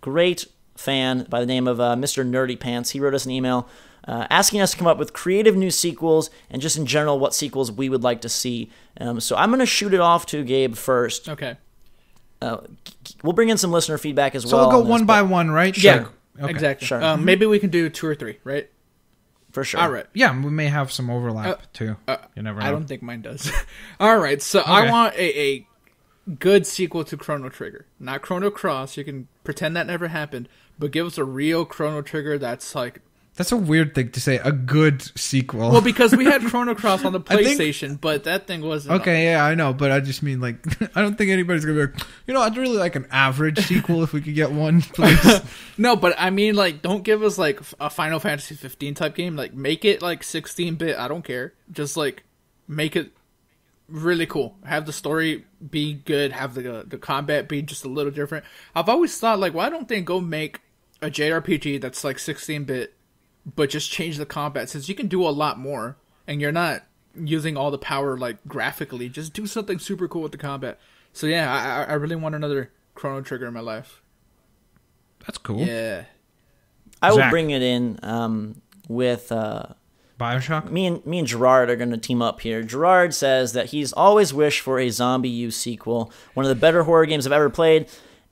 great fan by the name of Mr. Nerdy Pants. He wrote us an email asking us to come up with creative new sequels and just in general what sequels we would like to see. So I'm going to shoot it off to Gabe first. Okay. We'll bring in some listener feedback as well. So we'll go one by one, right? Yeah, okay. Exactly. Sure. Maybe we can do 2 or 3, right? For sure. All right. Yeah, we may have some overlap too. You never know. I don't think mine does. All right, so okay. I want a good sequel to Chrono Trigger. Not Chrono Cross. You can pretend that never happened, but give us a real Chrono Trigger that's like... That's a weird thing to say, a good sequel. Well, because we had Chrono Cross on the PlayStation, but that thing wasn't... Okay, yeah, I know, but I just mean, like, I don't think anybody's going to be like, I'd really like an average sequel if we could get one, please. No, but I mean, like, don't give us, like, a Final Fantasy 15 type game. Like, make it, like, 16-bit. I don't care. Just, like, make it really cool. Have the story be good. Have the combat be just a little different. I've always thought, like, why don't they go make a JRPG that's, like, 16-bit, but just change the combat, since you can do a lot more and you're not using all the power like graphically. Just do something super cool with the combat. So yeah, I really want another Chrono Trigger in my life. That's cool. Yeah, I will bring it in with Bioshock. Me and Gerard are going to team up here. Gerard says that he's always wished for a Zombie U sequel, one of the better horror games I've ever played.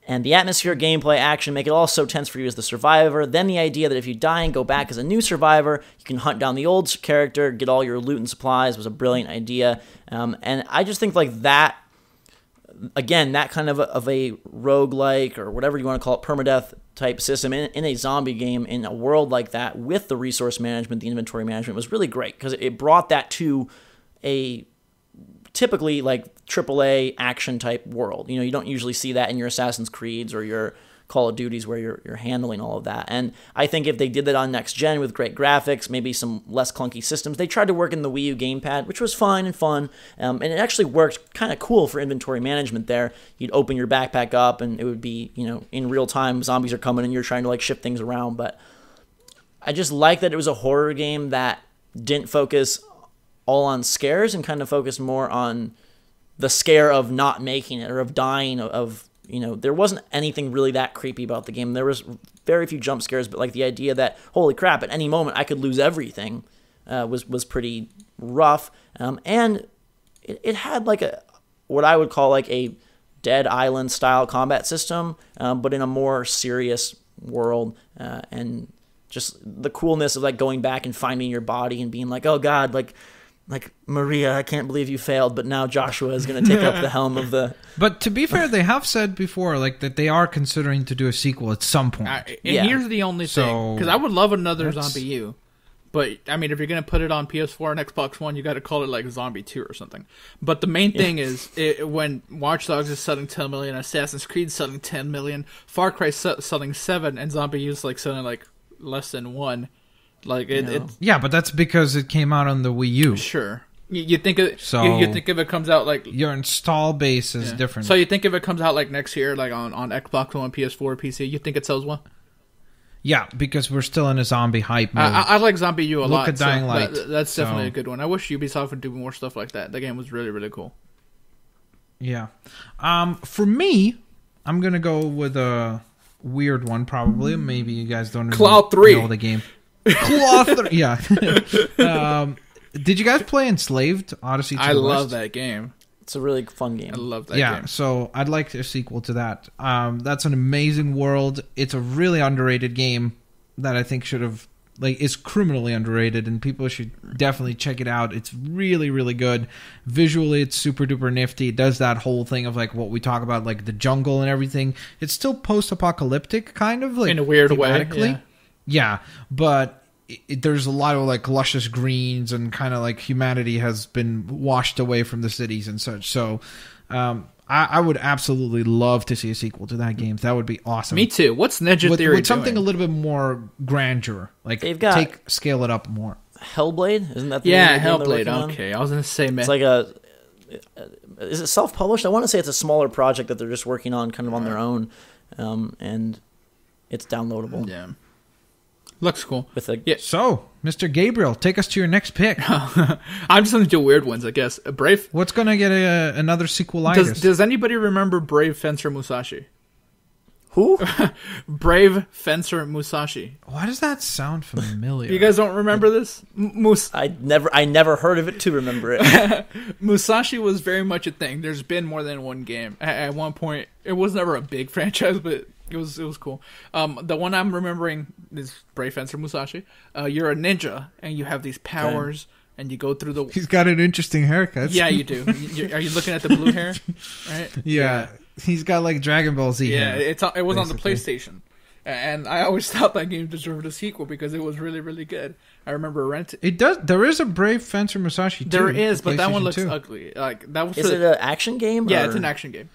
And the atmosphere, gameplay, action make it all so tense for you as the survivor. Then the idea that if you die and go back as a new survivor, you can hunt down the old character, get all your loot and supplies was a brilliant idea. And I just think like that, again, that kind of a roguelike or whatever you want to call it, permadeath type system in a zombie game in a world like that with the resource management, the inventory management was really great because it brought that to a typically like AAA action type world. You don't usually see that in your Assassin's Creeds or your Call of Duties where you're handling all of that. And I think if they did that on next gen with great graphics, maybe some less clunky systems, they tried to work in the Wii U gamepad, which was fine and fun. And it actually worked kind of cool for inventory management there. You'd open your backpack up and it would be, in real time, zombies are coming and you're trying to like shift things around. But I just like that it was a horror game that didn't focus all on scares and kind of focused more on the scare of not making it or of dying of there wasn't anything really that creepy about the game. There was very few jump scares, but like the idea that holy crap, at any moment I could lose everything was pretty rough. And it had like what I would call like a Dead Island style combat system, but in a more serious world, and just the coolness of like going back and finding your body and being like, oh god, like Maria, I can't believe you failed, but now Joshua is going to take up the helm of the... But to be fair, they have said before like that they are considering to do a sequel at some point. Here's the only thing, because I would love another Zombie U, but I mean, if you're going to put it on PS4 and Xbox One, you got to call it like Zombie 2 or something. But the main thing is, when Watch Dogs is selling 10 million, Assassin's Creed selling 10 million, Far Cry selling 7, and Zombie U is like selling like less than 1. Like yeah, but that's because it came out on the Wii U. Sure, You think of you think if it comes out like your install base is different. So you think if it comes out like next year, like on Xbox One, PS4, PC, you think it sells well? Yeah, because we're still in a zombie hype mode. I like Zombie U a lot. Look at Dying Light. That's definitely a good one. I wish Ubisoft would do more stuff like that. The game was really, really cool. Yeah. For me, I'm gonna go with a weird one. Probably, maybe you guys don't Claw 3 know the game. Claw 3. Yeah. Did you guys play Enslaved Odyssey to the West? I love that game. It's a really fun game. I love that game. Yeah, so I'd like a sequel to that. That's an amazing world. It's a really underrated game that I think should have, like, is criminally underrated, and people should definitely check it out. It's really, really good. Visually, it's super duper nifty. It does that whole thing of, like, what we talk about, like, the jungle and everything. It's still post-apocalyptic, kind of, like, in a weird way. Yeah, but there's a lot of like luscious greens and kind of like humanity has been washed away from the cities and such. So I would absolutely love to see a sequel to that game. That would be awesome. Me too. What's Ninja Theory with something doing? a little bit more grandeur? Like scale it up more. Hellblade? Isn't that the Hellblade. Okay, I was going to say, man. It's like is it self-published? I want to say it's a smaller project that they're just working on kind of on their own. And it's downloadable. Yeah. Looks cool. So, Mr. Gabriel, take us to your next pick. I'm just going to do weird ones, I guess. Brave. What's going to get another sequelitis? Does anybody remember Brave Fencer Musashi? Who? Brave Fencer Musashi. Why does that sound familiar? You guys don't remember this? I never heard of it to remember it. Musashi was very much a thing. There's been more than one game. At one point, it was never a big franchise, but it was cool. The one I'm remembering is Brave Fencer Musashi. You're a ninja, and you have these powers, and you go through the... He's got an interesting haircut. Yeah, you do. Are you looking at the blue hair? Right? Yeah. He's got like Dragon Ball Z hair. Yeah, it was on the PlayStation. And I always thought that game deserved a sequel because it was really, really good. I remember renting. It does. There is a Brave Fencer Musashi too. There is, but that one looks ugly. Like that was. Is it an action game? Yeah, it's an action game.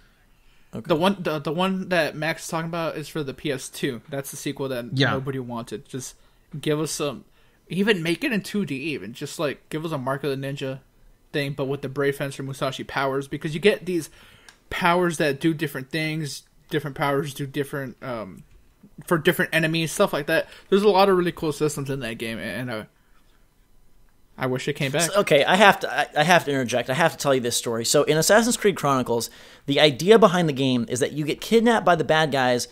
Okay. The one that Max is talking about is for the PS2. That's the sequel that nobody wanted. Just give us some, even make it in 2D. Even just like give us a Mark of the Ninja thing, but with the Brave Fencer Musashi powers, because you get these powers that do different things. Different powers do different for different enemies, stuff like that. There's a lot of really cool systems in that game, and I wish it came back. Okay, I have to interject. I have to tell you this story. So in Assassin's Creed Chronicles, the idea behind the game is that you get kidnapped by the bad guys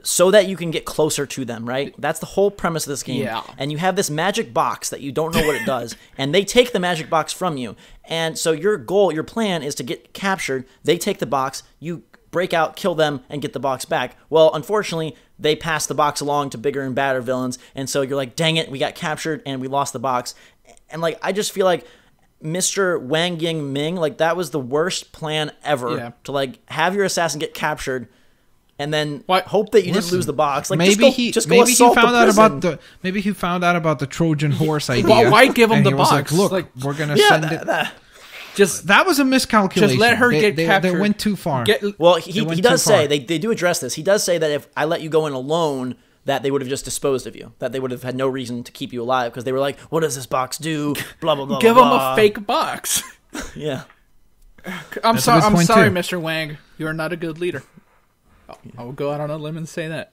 so that you can get closer to them, right? That's the whole premise of this game. Yeah. And you have this magic box that you don't know what it does, and they take the magic box from you. And so your plan is to get captured. They take the box, you break out, kill them, and get the box back. Well, unfortunately, they pass the box along to bigger and badder villains, and so you're like, dang it, we got captured, and we lost the box. And like, I just feel like Mr. Wang Ying Ming, like that was the worst plan ever to like have your assassin get captured and then hope that you didn't lose the box. Like maybe he found out about the Trojan horse idea. Why give him the box? Was like, look, we're gonna send it. That was a miscalculation. Just let her get captured. They went too far. He does say they do address this. He does say that if I let you go in alone, that they would have just disposed of you. That they would have had no reason to keep you alive because they were like, "What does this box do?" Blah blah blah. Give him a fake box. Yeah. I'm sorry, Mr. Wang. You're not a good leader. I'll go out on a limb and say that.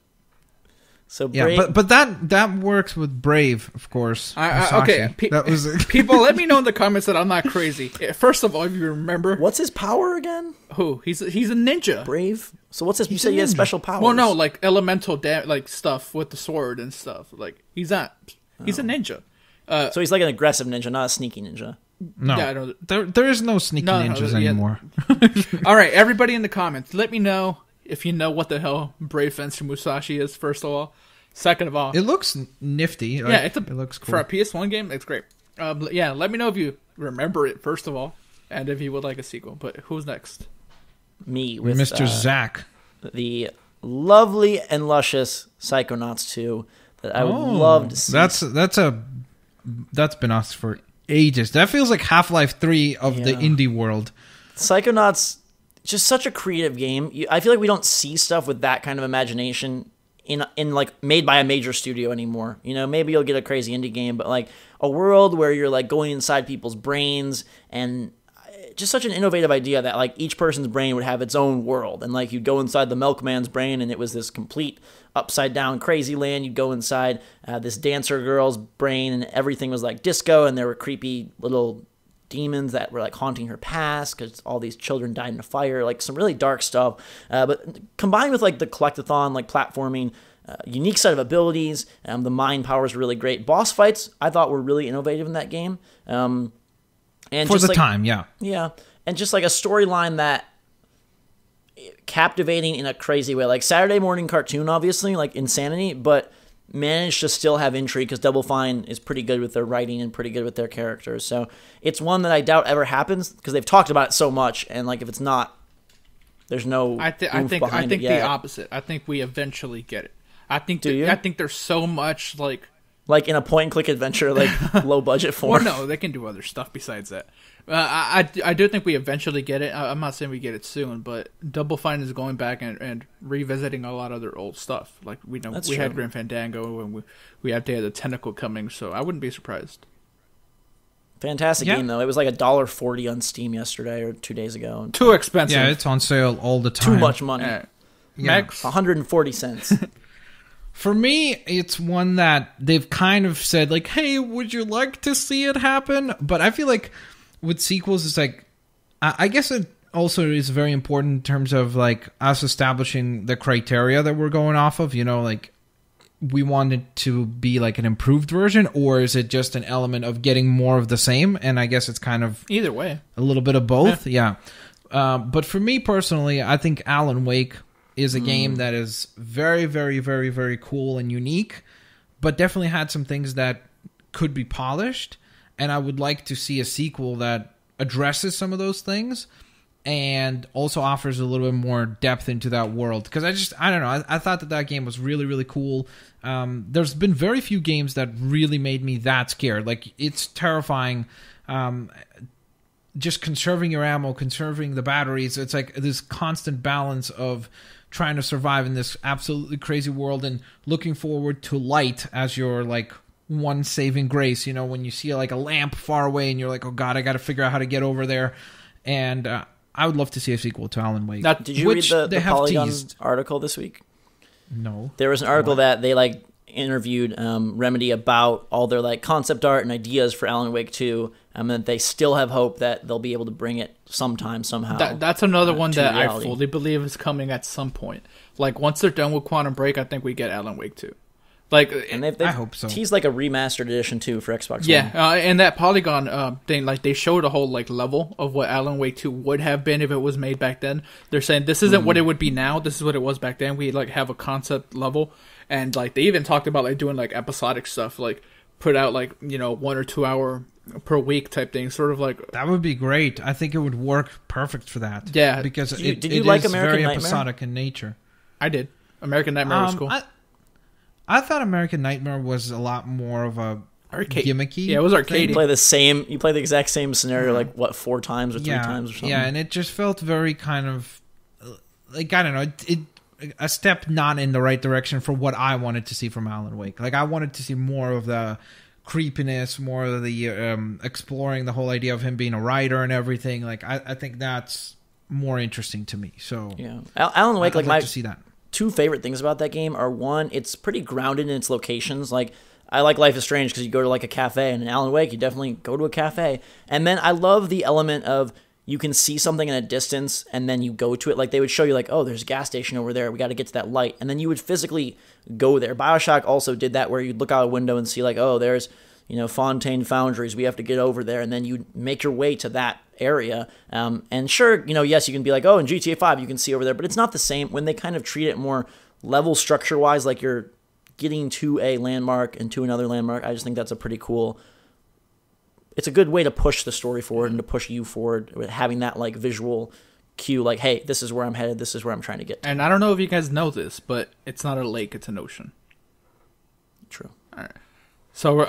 So Brave, but that works with Brave, of course. Okay, people, let me know in the comments that I'm not crazy. First of all, if you remember, what's his power again? Who? He's a ninja. Brave. So what's his? You said he has special powers. Well, no, like elemental, like stuff with the sword and stuff. Like he's a ninja. So he's like an aggressive ninja, not a sneaky ninja. No, yeah, there is no sneaky ninjas anymore. All right, everybody in the comments, let me know if you know what the hell Brave Fencer Musashi is, first of all. Second of all, it looks nifty. Like, it looks cool. For a PS1 game, it's great. Let me know if you remember it, first of all, and if you would like a sequel. But who's next? Me with Mr. Zach. The lovely and luscious Psychonauts 2 that I would love to see. That's been asked for ages. That feels like Half-Life 3 of the indie world. Psychonauts, just such a creative game. I feel like we don't see stuff with that kind of imagination in like made by a major studio anymore. You know, maybe you'll get a crazy indie game, but like a world where you're like going inside people's brains, and just such an innovative idea that like each person's brain would have its own world, and like you'd go inside the milkman's brain and it was this complete upside down crazy land. You'd go inside this dancer girl's brain and everything was like disco, and there were creepy little demons that were like haunting her past because all these children died in a fire, like some really dark stuff, but combined with like the collectathon, like platforming, unique set of abilities. The mind powers were really great. Boss fights I thought were really innovative in that game, and for the time, yeah, and just like a storyline that captivating in a crazy way, like Saturday morning cartoon, obviously, like insanity, but managed to still have intrigue because Double Fine is pretty good with their writing and pretty good with their characters. So it's one that I doubt ever happens because they've talked about it so much, and like if it's not, there's no. I think the opposite. I think we eventually get it. I think there's so much like in a point and click adventure, like low budget form. Well, no, they can do other stuff besides that. I do think we eventually get it. I'm not saying we get it soon, but Double Fine is going back and revisiting a lot of their old stuff. Like we had Grim Fandango, and we have Day of the Tentacle coming, so I wouldn't be surprised. Fantastic game though. It was like $1.40 on Steam yesterday or 2 days ago. Too expensive. Yeah, it's on sale all the time. Too much money. Max 140 cents. For me, it's one that they've kind of said like, "Hey, would you like to see it happen?" But I feel like with sequels, it's like, I guess it also is very important in terms of like us establishing the criteria that we're going off of. You know, like we want it to be like an improved version, or is it just an element of getting more of the same? And I guess it's kind of either way, a little bit of both. Yeah. But for me personally, I think Alan Wake is a game that is very, very, very, very cool and unique, but definitely had some things that could be polished. And I would like to see a sequel that addresses some of those things and also offers a little bit more depth into that world. Because I don't know, I thought that game was really, really cool. There's been very few games that really made me that scared. Like, it's terrifying. Just conserving your ammo, conserving the batteries. It's like this constant balance of trying to survive in this absolutely crazy world and looking forward to light as your like one saving grace. You know, when you see like a lamp far away and you're like, oh god, I got to figure out how to get over there. And I would love to see a sequel to Alan Wake. Now, did you read the Polygon article this week? No. There was an article that they like interviewed Remedy about all their like concept art and ideas for Alan Wake 2, and that they still have hope that they'll be able to bring it sometime, somehow. That's another one that reality. I fully believe is coming at some point. Like, once they're done with Quantum Break, I think we get Alan Wake 2. Like, and they've I hope so. Teased like a remastered edition too for Xbox One. Yeah, and that Polygon thing, like they showed a whole like level of what Alan Wake 2 would have been if it was made back then. They're saying this isn't what it would be now. This is what it was back then. We like have a concept level, and like they even talked about like doing like episodic stuff, like put out like 1 or 2 hour per week type thing, sort of like that would be great. I think it would work perfect for that. Yeah, because did you like is American very Nightmare? Episodic in nature. I did. American Nightmare was cool. I thought American Nightmare was a lot more of a arcade gimmicky. Yeah, it was arcade. You play the exact same scenario like what 4 times or 3 times or something. Yeah, and it just felt very kind of like, I don't know, it a step not in the right direction for what I wanted to see from Alan Wake. Like, I wanted to see more of the creepiness, more of the exploring the whole idea of him being a writer and everything. Like, I think that's more interesting to me. So yeah, Alan Wake, I'd like to see that. 2 favorite things about that game are, one, it's pretty grounded in its locations. Like, I like Life is Strange because you go to like a cafe, and in Alan Wake you definitely go to a cafe. And then I love the element of you can see something in a distance and then you go to it. Like, they would show you like, oh, there's a gas station over there, we got to get to that light, and then you would physically go there. Bioshock also did that, where you'd look out a window and see like, oh, there's Fontaine Foundries, we have to get over there, and then you make your way to that area. And sure, yes, you can be like, oh, in GTA 5 you can see over there, but it's not the same when they kind of treat it more level structure wise, like you're getting to a landmark and to another landmark. I just think that's a pretty cool, it's a good way to push the story forward and to push you forward with having that like visual cue, like, hey, this is where I'm headed, this is where I'm trying to get to. And I don't know if you guys know this, but it's not a lake, it's an ocean. True. All right. So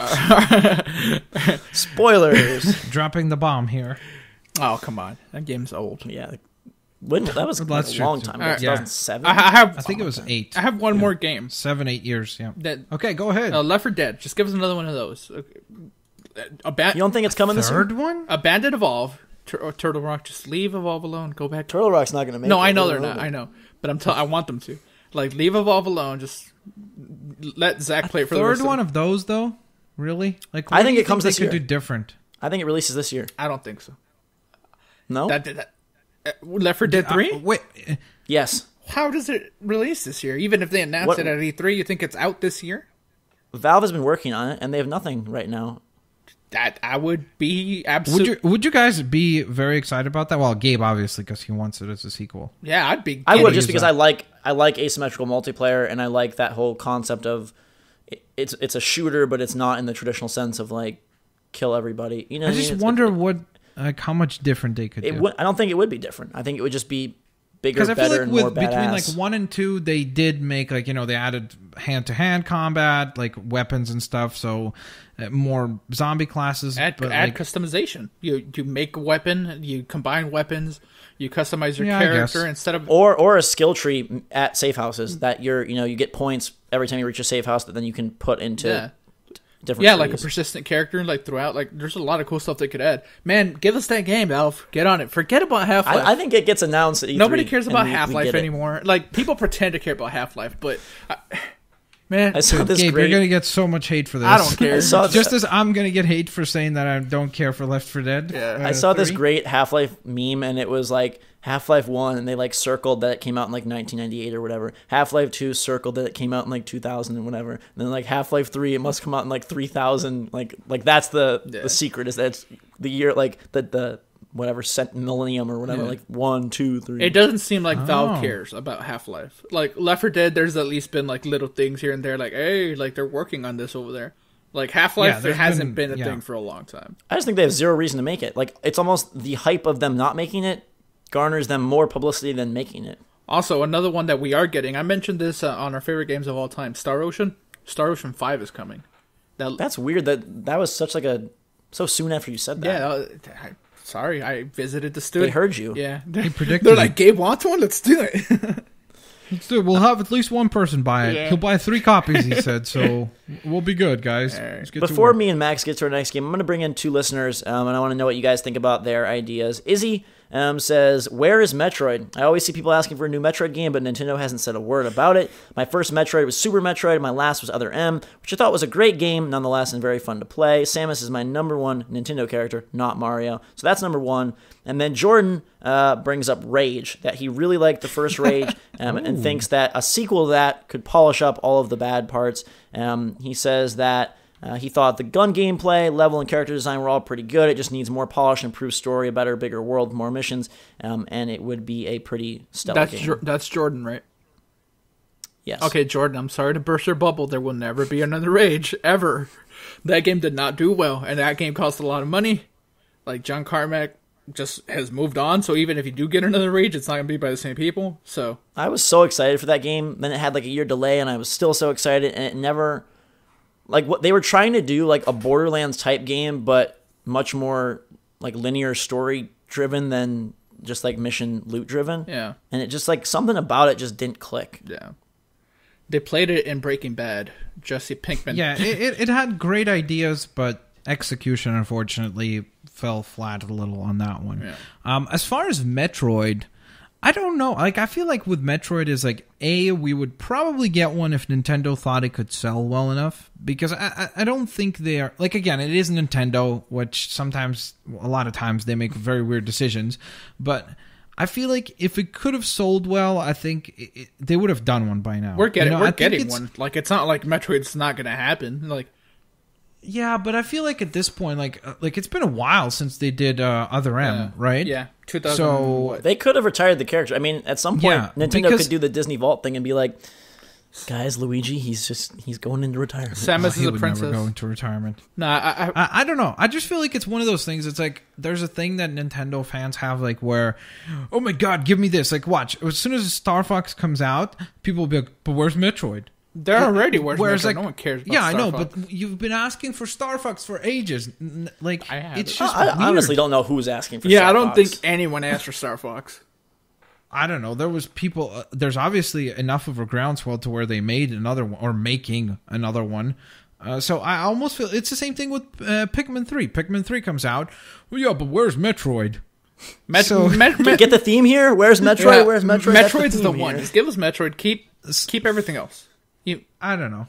spoilers. Dropping the bomb here. Oh, come on. That game's old. Yeah. That was like a long time ago. 2007. I think it was 8. I have one more game. 7-8 years. Yeah. Okay, go ahead. Left 4 Dead. Just give us another one of those. You don't think it's coming this year? Third one? Abandoned Evolve. Turtle Rock. Just leave Evolve alone. Go back. Turtle Rock's not going to make it. No, I know they're not. I know, but I want them to. Like, leave Evolve alone. Just let Zach play it for the rest third one of those, though. Really? Like, I think it comes this year. Do different. I think it releases this year. I don't think so. No. Left 4 Dead 3? Wait. Yes. How does it release this year? Even if they announce it at E3, you think it's out this year? Valve has been working on it, and they have nothing right now. That I would be absolutely. Would you guys be very excited about that? Well, Gabe obviously because he wants it as a sequel. Yeah, I'd be. I would just because I like asymmetrical multiplayer, and I like that whole concept of it's a shooter, but it's not in the traditional sense of like kill everybody. You know, I just wonder how much different they could do. I don't think it would be different. I think it would just be bigger, better, and more badass. Between like 1 and 2, they did make like they added hand-to-hand combat, like weapons and stuff. So more zombie classes. Add customization. You make a weapon, you combine weapons, you customize your character instead of or a skill tree at safe houses that you get points every time you reach a safe house that then you can put into. Different trees. Like a persistent character, like throughout. Like, there's a lot of cool stuff they could add. Man, give us that game, Valve. Get on it. Forget about Half-Life. I think it gets announced at E3. Nobody cares about Half-Life anymore. Like, people pretend to care about Half-Life, but man, I saw this Gabe, you're gonna get so much hate for this. I don't care. Just as I'm gonna get hate for saying that I don't care for Left 4 Dead. Yeah. I saw this great Half-Life meme, and it was like Half-Life 1, and they like circled that it came out in like 1998 or whatever. Half-Life 2 circled that it came out in like 2000 and whatever. And then like Half-Life 3, it must come out in like 3000. Like that's the secret is that it's the year like the whatever millennium or whatever, like 1, 2, 3. It doesn't seem like Valve cares about Half-Life. Like Left 4 Dead, there's at least been like little things here and there, like hey, like they're working on this over there. Like Half-Life, there hasn't been a thing for a long time. I just think they have zero reason to make it. Like it's almost the hype of them not making it garners them more publicity than making it. Also, another one that we are getting, I mentioned this on our favorite games of all time, Star Ocean. Star Ocean 5 is coming. That's weird that was such like so soon after you said that. Yeah, sorry, I visited the studio. They heard you. Yeah. They predicted. They're like, Gabe wants one? Let's do it. Let's do it. We'll have at least one person buy it. Yeah. He'll buy 3 copies, he said, so we'll be good, guys. Right. Before me and Max get to our next game, I'm going to bring in 2 listeners, and I want to know what you guys think about their ideas. Izzy says, where is Metroid? I always see people asking for a new Metroid game, but Nintendo hasn't said a word about it. My first Metroid was Super Metroid, and my last was Other M, which I thought was a great game, nonetheless, and very fun to play. Samus is my number 1 Nintendo character, not Mario. So that's number 1. And then Jordan brings up Rage, that he really liked the first Rage, and thinks that a sequel to that could polish up all of the bad parts. He says that he thought the gun gameplay, level, and character design were all pretty good. It just needs more polish, improved story, a better, bigger world, more missions, and it would be a pretty stellar game. That's Jordan, right? Yes. Okay, Jordan, I'm sorry to burst your bubble. There will never be another Rage, ever. That game did not do well, and that game cost a lot of money. Like, John Carmack just has moved on, so even if you do get another Rage, it's not going to be by the same people, so... I was so excited for that game, then it had like a year delay, and I was still so excited, and it never... Like, what they were trying to do, like a Borderlands type game, but much more like linear story driven than just like mission loot driven. Yeah. And it just like something about it just didn't click. Yeah. They played it in Breaking Bad. Jesse Pinkman. Yeah, it had great ideas, but execution unfortunately fell flat a little on that one. Yeah. As far as Metroid, I don't know. Like, I feel like with Metroid is like, we would probably get one if Nintendo thought it could sell well enough. Because I don't think they are... Like, again, it is Nintendo, which sometimes, a lot of times, they make very weird decisions. But I feel like if it could have sold well, I think they would have done one by now. We're getting one. Like, it's not like Metroid's not going to happen. Like... Yeah, but I feel like at this point, like it's been a while since they did Other M, right? Yeah, 2000. So they could have retired the character. I mean, at some point, Nintendo could do the Disney Vault thing and be like, "Guys, Luigi, he's going into retirement." Samus is a princess. Never go into retirement. No, I don't know. I just feel like it's one of those things. It's like there's a thing that Nintendo fans have, like where, oh my god, give me this! Like, watch as soon as Star Fox comes out, people will be like, "But where's Metroid?" They're already where's like, no one cares about yeah, Star I know, Fox. but you've been asking for Star Fox for ages. Like, I have. it's just I honestly don't know who's asking for Star Star Fox. I don't think Fox. anyone asked for Star Fox. I don't know. There was people. There's obviously enough of a groundswell to where they made another one or making another one. So I almost feel it's the same thing with Pikmin 3. Pikmin 3 comes out. Well, yeah, but where's Metroid? Get the theme here? Where's Metroid? Yeah, where's Metroid? Metroid's the one. Just give us Metroid. Keep everything else. I don't know.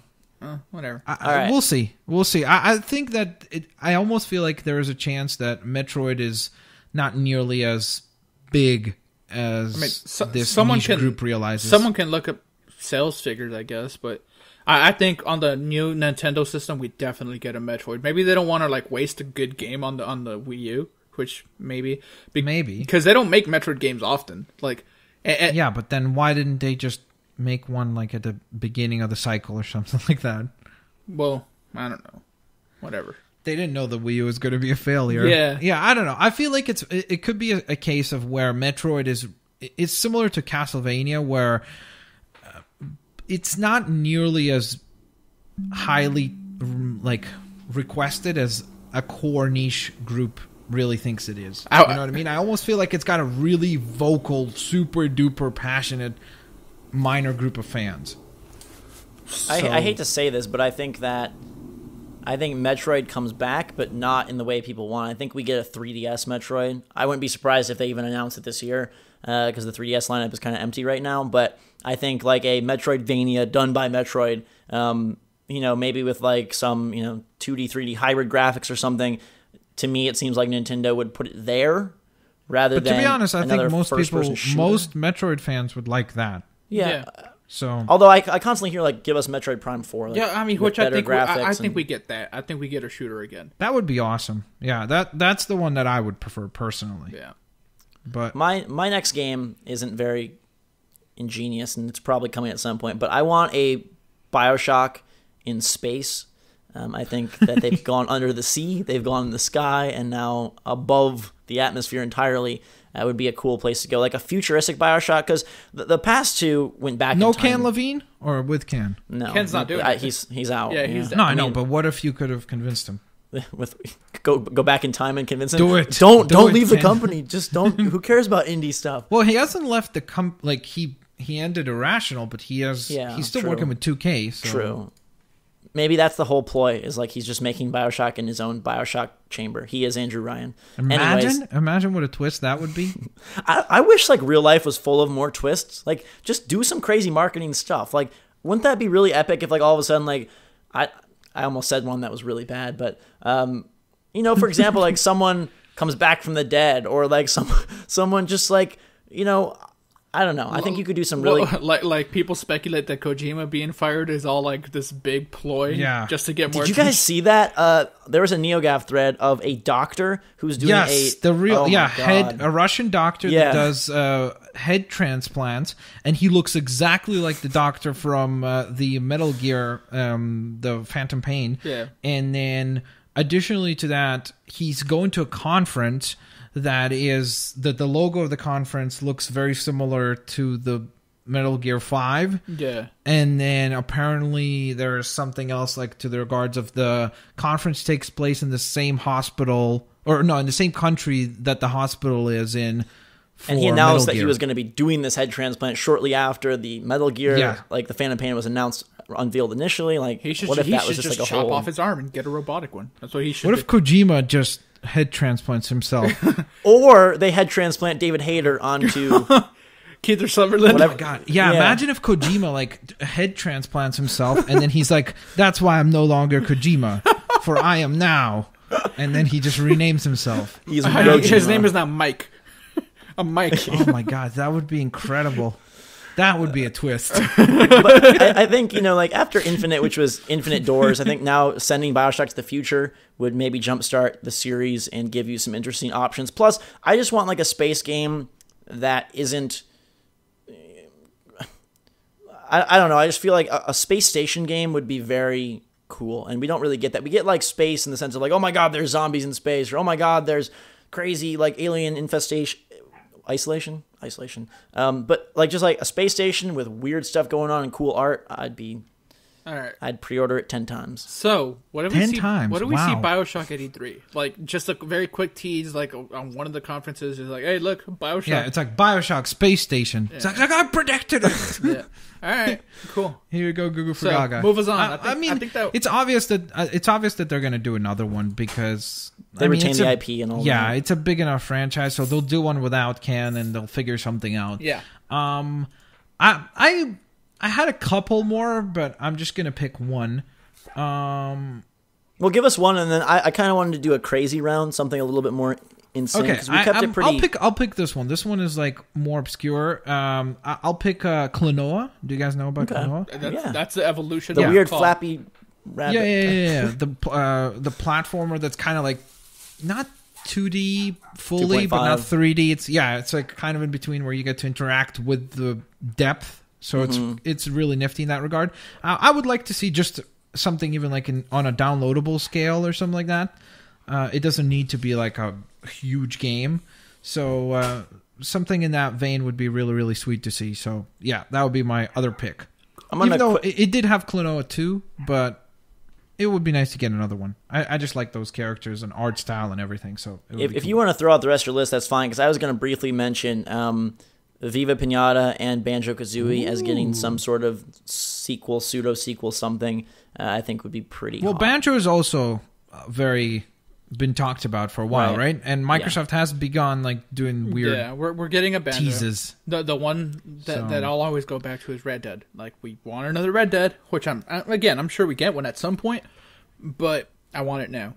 Whatever. All right. We'll see. I think that I almost feel like there is a chance that Metroid is not nearly as big as this niche group realizes. Someone can look up sales figures, I guess, but I think on the new Nintendo system, we definitely get a Metroid. Maybe they don't want to like waste a good game on the Wii U, which maybe because they don't make Metroid games often. Like, yeah, but then why didn't they just make one like at the beginning of the cycle or something like that? Well, I don't know. Whatever. They didn't know the Wii U was going to be a failure. Yeah, I don't know. I feel like it could be a case of where Metroid it's similar to Castlevania, where it's not nearly as highly like requested as a core niche group really thinks it is. You know what I mean? I almost feel like it's got a really vocal, super duper passionate minor group of fans. I hate to say this, but I think Metroid comes back, but not in the way people want. I think we get a 3DS Metroid. I wouldn't be surprised if they even announced it this year, because the 3DS lineup is kind of empty right now. But I think like a Metroidvania done by Metroid, maybe with like some 2D, 3D hybrid graphics or something. To me, it seems like Nintendo would put it there rather than. But to be honest, I think most Metroid fans would like that. Yeah. So, although I constantly hear like, give us Metroid Prime 4. Like, yeah, I mean, which I think we get that. I think we get a shooter again. That would be awesome. Yeah, that's the one that I would prefer personally. Yeah. But my next game isn't very ingenious, and it's probably coming at some point. But I want a Bioshock in space. I think that they've gone under the sea, they've gone in the sky, and now above the atmosphere entirely. That would be a cool place to go, like a futuristic Bioshock, because the past two went back. No in time. Ken Levine or with Ken? No, Ken's not doing it. He's out. Yeah, he's no, I know, but what if you could have convinced him? Go back in time and convince him. Do it. Don't leave the company. Just don't. Who cares about indie stuff? Well, he hasn't left the like he ended Irrational, but he's still working with 2K. So. True. Maybe that's the whole ploy, is like he's just making Bioshock in his own Bioshock chamber. He is Andrew Ryan. Imagine what a twist that would be. I wish like real life was full of more twists. Like just do some crazy marketing stuff. Like wouldn't that be really epic if like all of a sudden like I almost said one that was really bad, but for example, like someone comes back from the dead, or like someone just like I don't know. I think you could do some really like people speculate that Kojima being fired is all like this big ploy, just to get more. Did you guys see that? There was a NeoGAF thread of a doctor who's doing a Russian doctor that does head transplants, and he looks exactly like the doctor from the Metal Gear, the Phantom Pain. Yeah, and then additionally to that, he's going to a conference. That the logo of the conference looks very similar to the Metal Gear 5. Yeah. And then apparently there's something else like to the regards of the conference takes place in the same hospital, in the same country that the hospital is in. And he announced that he was going to be doing this head transplant shortly after the Metal Gear, like the Phantom Pain was unveiled initially. Like, what if that was just like a chop off his arm and get a robotic one? That's what he should. What if Kojima just head transplants himself? Or they head transplant David Hayter onto Keith Sutherland. Oh my God. Yeah, imagine if Kojima like head transplants himself, and then he's like, that's why I'm no longer Kojima, for I am now. And then he just renames himself. His name is now Mike. A Mike. Oh my God, that would be incredible. That would be a twist. But I think, like after Infinite, which was Infinite Doors, I think now sending Bioshock to the future would maybe jumpstart the series and give you some interesting options. Plus, I just want like a space game that isn't... I don't know. I just feel like a space station game would be very cool, and we don't really get that. We get like space in the sense of like, oh my God, there's zombies in space, or oh my God, there's crazy like alien infestation... Isolation. But like just like a space station with weird stuff going on and cool art, I'd be All right. I'd pre-order it 10 times. So, what do we see? What do we see Wow. Bioshock at E3? Like, just a very quick tease, like on one of the conferences, is like, hey, look, Bioshock. Yeah, it's like Bioshock Space Station. Yeah. It's like I predicted it. Yeah. All right, cool. Here you go, Google for Gaga. Move us on. I think that it's obvious that they're going to do another one because they retain the IP and all that. Yeah, it's a big enough franchise, so they'll do one without Ken and they'll figure something out. Yeah. I had a couple more, but I'm just going to pick one. Well, give us one, and then I kind of wanted to do a crazy round, something a little bit more insane. Okay, we kept it pretty... I'll pick this one. This one is like more obscure. I'll pick Klonoa. Do you guys know about Klonoa? That's the evolution. The weird flappy rabbit. Yeah. The platformer that's kind of like not 2D fully, 2.5. but not 3D. It's like kind of in between where you get to interact with the depth. So it's really nifty in that regard. I would like to see just something even like on a downloadable scale or something like that. It doesn't need to be like a huge game. So something in that vein would be really, really sweet to see. So yeah, that would be my other pick. Even though it did have Klonoa too, but it would be nice to get another one. I just like those characters and art style and everything. So if you want to throw out the rest of your list, that's fine, because I was going to briefly mention Viva Pinata and Banjo-Kazooie as getting some sort of sequel, pseudo-sequel, something, I think would be pretty hot. Banjo is also very been talked about for a while, right? And Microsoft has begun like doing weird we're getting a Banjo. teases. The one that I'll always go back to is Red Dead. Like, we want another Red Dead, which I'm sure we get one at some point, but I want it now.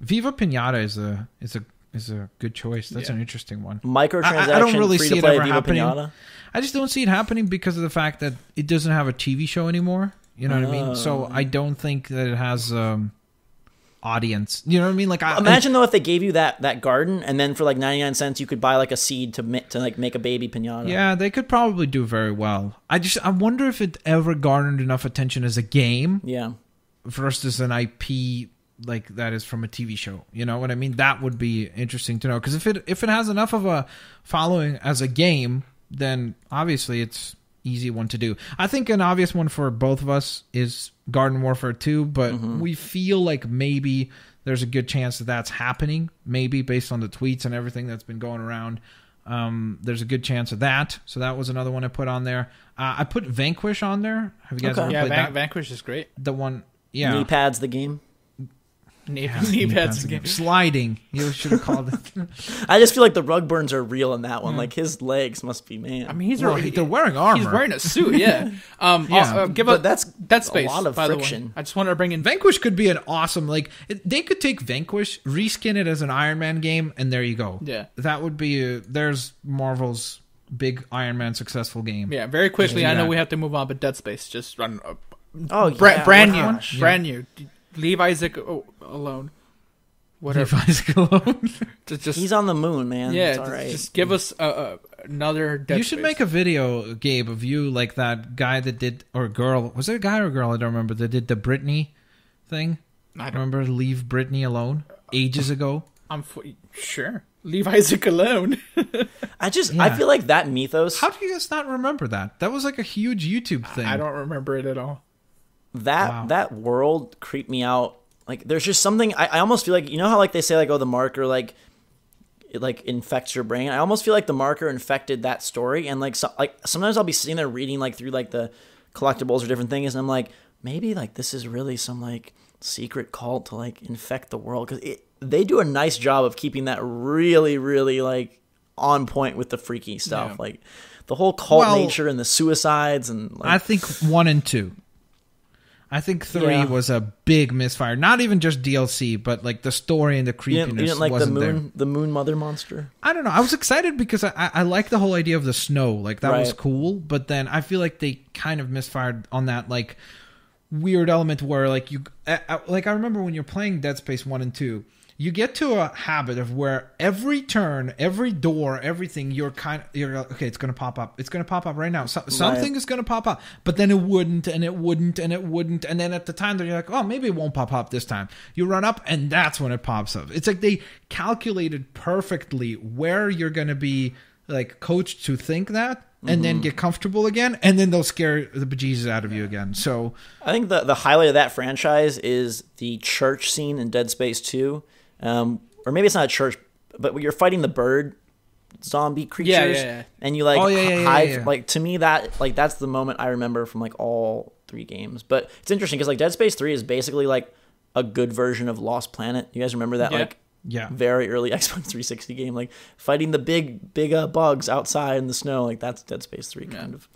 Viva Pinata is a good choice. That's an interesting one. Microtransaction, I don't really see it ever Viva happening. Pinata. I just don't see it happening because of the fact that it doesn't have a TV show anymore. You know what I mean? So I don't think that it has audience. You know what I mean? Like, imagine though if they gave you that garden, and then for like 99 cents you could buy like a seed to like make a baby pinata. Yeah, they could probably do very well. I wonder if it ever garnered enough attention as a game. Yeah. Versus an IP like that is from a TV show. You know what I mean? That would be interesting to know, because if it has enough of a following as a game, then obviously it's easy one to do. I think an obvious one for both of us is Garden Warfare 2, but we feel like maybe there's a good chance that that's happening, maybe based on the tweets and everything that's been going around. There's a good chance of that. So that was another one I put on there. I put Vanquish on there. Have you guys ever played that? Vanquish is great. The one, yeah. Knee pads the game. Knee pads the game. Sliding. You should have called it. I just feel like the rug burns are real in that one. Like, his legs must be, man. I mean, they're wearing armor. He's wearing a suit, yeah. That's Space, a lot of friction. I just wanted to bring in Vanquish could be an awesome, like, they could take Vanquish, reskin it as an Iron Man game, and there you go. Yeah. That would be, there's Marvel's big Iron Man successful game. Yeah, very quickly, I know we have to move on, but Dead Space, just run. Brand new. Leave Isaac alone. Whatever. Leave Isaac alone. just he's on the moon, man. Yeah, it's all right. Just give us another Dead Space. You should make a video, Gabe, of you like that guy that did, or girl. Was it a guy or a girl? I don't remember. That did the Britney thing. I don't remember. Leave Britney alone ages ago. Sure. Leave Isaac alone. I feel like that mythos. How do you guys not remember that? That was like a huge YouTube thing. I don't remember it at all. That world creeped me out. Like, there's just something, I almost feel like, you know how like they say like, oh, the marker like it like infects your brain. I almost feel like the marker infected that story, and like sometimes I'll be sitting there reading like through like the collectibles or different things, and I'm like, maybe like this is really some like secret cult to like infect the world, because they do a nice job of keeping that really, really like on point with the freaky stuff, like the whole cult nature and the suicides and. Like, I think 1 and 2. I think 3 was a big misfire. Not even just DLC, but like the story and the creepiness. You didn't like wasn't the moon mother monster? I don't know. I was excited because I like the whole idea of the snow. Like, that was cool. But then I feel like they kind of misfired on that like weird element where like I remember when you're playing Dead Space 1 and 2, you get to a habit of where every turn, every door, everything, you're like, okay, it's going to pop up. It's going to pop up right now. Something is going to pop up. But then it wouldn't, and it wouldn't, and it wouldn't. And then at the time, you're like, oh, maybe it won't pop up this time. You run up, and that's when it pops up. It's like they calculated perfectly where you're going to be like coached to think that. and then get comfortable again, and then they'll scare the bejesus out of you again. So I think the highlight of that franchise is the church scene in Dead Space 2. Or maybe it's not a church, but you're fighting the bird zombie creatures, and you hide. Like, to me, that's the moment I remember from like all 3 games. But it's interesting because like Dead Space 3 is basically like a good version of Lost Planet. You guys remember that? Very early Xbox 360 game, like fighting the big bugs outside in the snow. Like, that's Dead Space 3 kind of.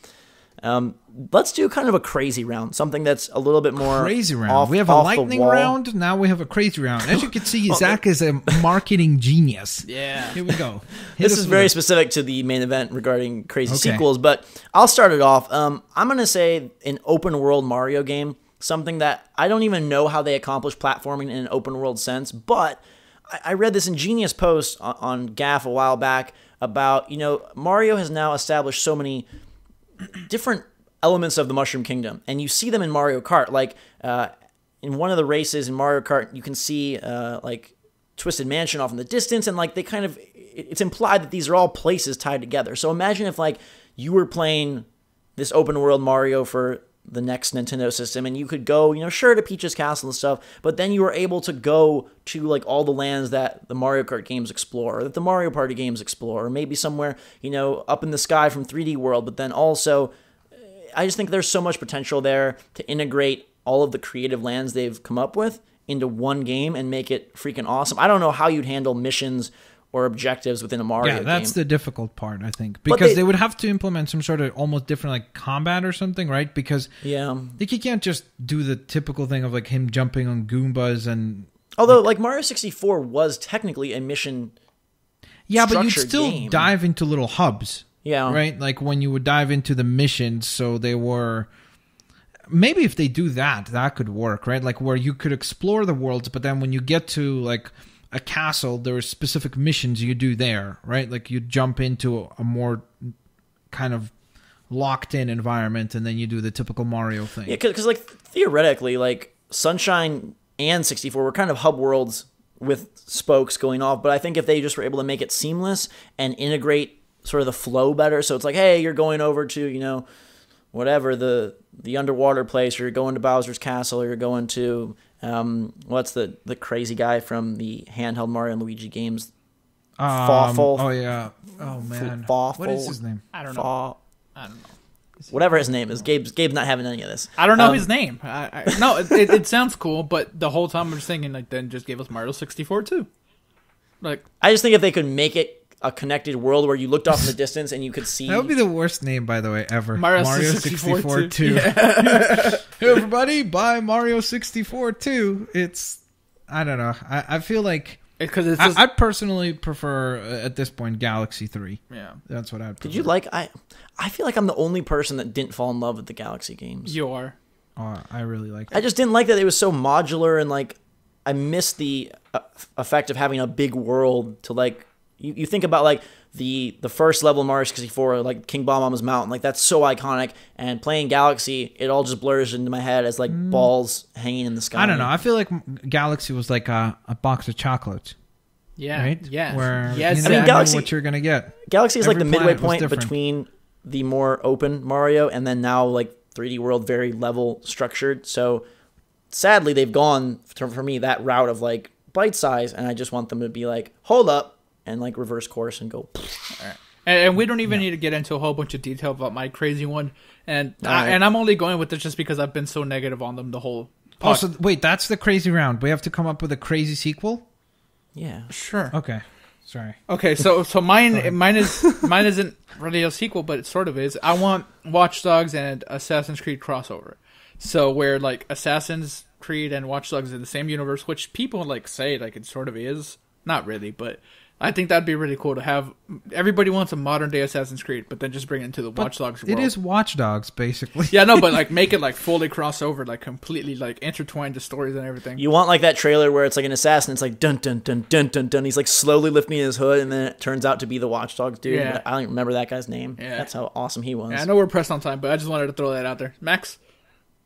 Let's do kind of a crazy round, something that's a little bit more crazy round. We have a lightning round. Now we have a crazy round. As you can see, Zach is a marketing genius. Yeah. Here we go. This is very specific to the main event regarding crazy sequels, but I'll start it off. I'm going to say an open world Mario game, something that I don't even know how they accomplish platforming in an open world sense, but I read this ingenious post on GAF a while back about, Mario has now established so many different elements of the Mushroom Kingdom, and you see them in Mario Kart. Like, in one of the races in Mario Kart, you can see like Twisted Mansion off in the distance, and like it's implied that these are all places tied together. So imagine if like you were playing this open world Mario for the next Nintendo system, and you could go, sure, to Peach's Castle and stuff, but then you were able to go to like all the lands that the Mario Kart games explore, or that the Mario Party games explore, or maybe somewhere, up in the sky from 3D World. But then also, I just think there's so much potential there to integrate all of the creative lands they've come up with into one game and make it freaking awesome. I don't know how you'd handle missions or objectives within a Mario game. Yeah, that's the difficult part, I think. Because they would have to implement some sort of almost different like combat or something, right? Because like you can't just do the typical thing of like him jumping on Goombas and... Although like Mario 64 was technically a mission but you'd still dive into little hubs. Yeah. Right? Like when you would dive into the missions, so they were... Maybe if they do that could work, right? Like where you could explore the worlds, but then when you get to like a castle, there are specific missions you do there, right? Like you jump into a more kind of locked in environment, and then you do the typical Mario thing. Yeah, because like theoretically, like Sunshine and 64 were kind of hub worlds with spokes going off, but I think if they just were able to make it seamless and integrate sort of the flow better, so it's like, hey, you're going over to, whatever, the underwater place, or you're going to Bowser's Castle, or you're going to... what's the crazy guy from the handheld Mario and Luigi games? Fawful. Oh yeah. Oh man. Fawful. What is his name? I don't know. Whatever his name is. Gabe's not having any of this. I don't know his name. No, it sounds cool, but the whole time I'm just thinking like, then just give us Mario 64 too. Like, I just think if they could make it a connected world where you looked off in the distance and you could see... That would be the worst name, by the way, ever. Mario 64 2. Yeah. Hey, everybody, buy Mario 64 2. It's... I don't know. I feel like... I'd personally prefer, at this point, Galaxy 3. Yeah. That's what I'd prefer. Did you like... I feel like I'm the only person that didn't fall in love with the Galaxy games. You are. Oh, I really like it. I just didn't like that it was so modular, and like I missed the effect of having a big world to like... You think about like the first level of Mario 64, like King Bomb-Bomb's Mountain, like that's so iconic. And playing Galaxy, it all just blurs into my head as like balls hanging in the sky. I don't know. I feel like Galaxy was like a box of chocolates. Yeah. Right? Yeah. Where yes, you know what you're gonna get. Galaxy is like the midway point between the more open Mario and then now like 3D World, very level structured. So sadly, they've gone for me that route of like bite size, and I just want them to be like, hold up. And like reverse course and go. Right. And we don't even need to get into a whole bunch of detail about my crazy one. And I'm only going with this just because I've been so negative on them the whole. So wait, that's the crazy round. We have to come up with a crazy sequel. Yeah, sure. Okay, sorry. Okay, so mine isn't really a sequel, but it sort of is. I want Watch Dogs and Assassin's Creed crossover. So where like Assassin's Creed and Watch Dogs are the same universe, which people like say like it sort of is. Not really, but I think that'd be really cool to have. Everybody wants a modern day Assassin's Creed, but then just bring it into the Watch Dogs world. It is Watch Dogs, basically. Yeah, no, but like make it like fully crossover, like completely like intertwined the stories and everything. You want like that trailer where it's like an assassin, it's like dun dun dun dun dun dun. He's like slowly lifting his hood, and then it turns out to be the Watch Dogs dude. Yeah. I don't even remember that guy's name. Yeah. That's how awesome he was. Yeah, I know we're pressed on time, but I just wanted to throw that out there. Max?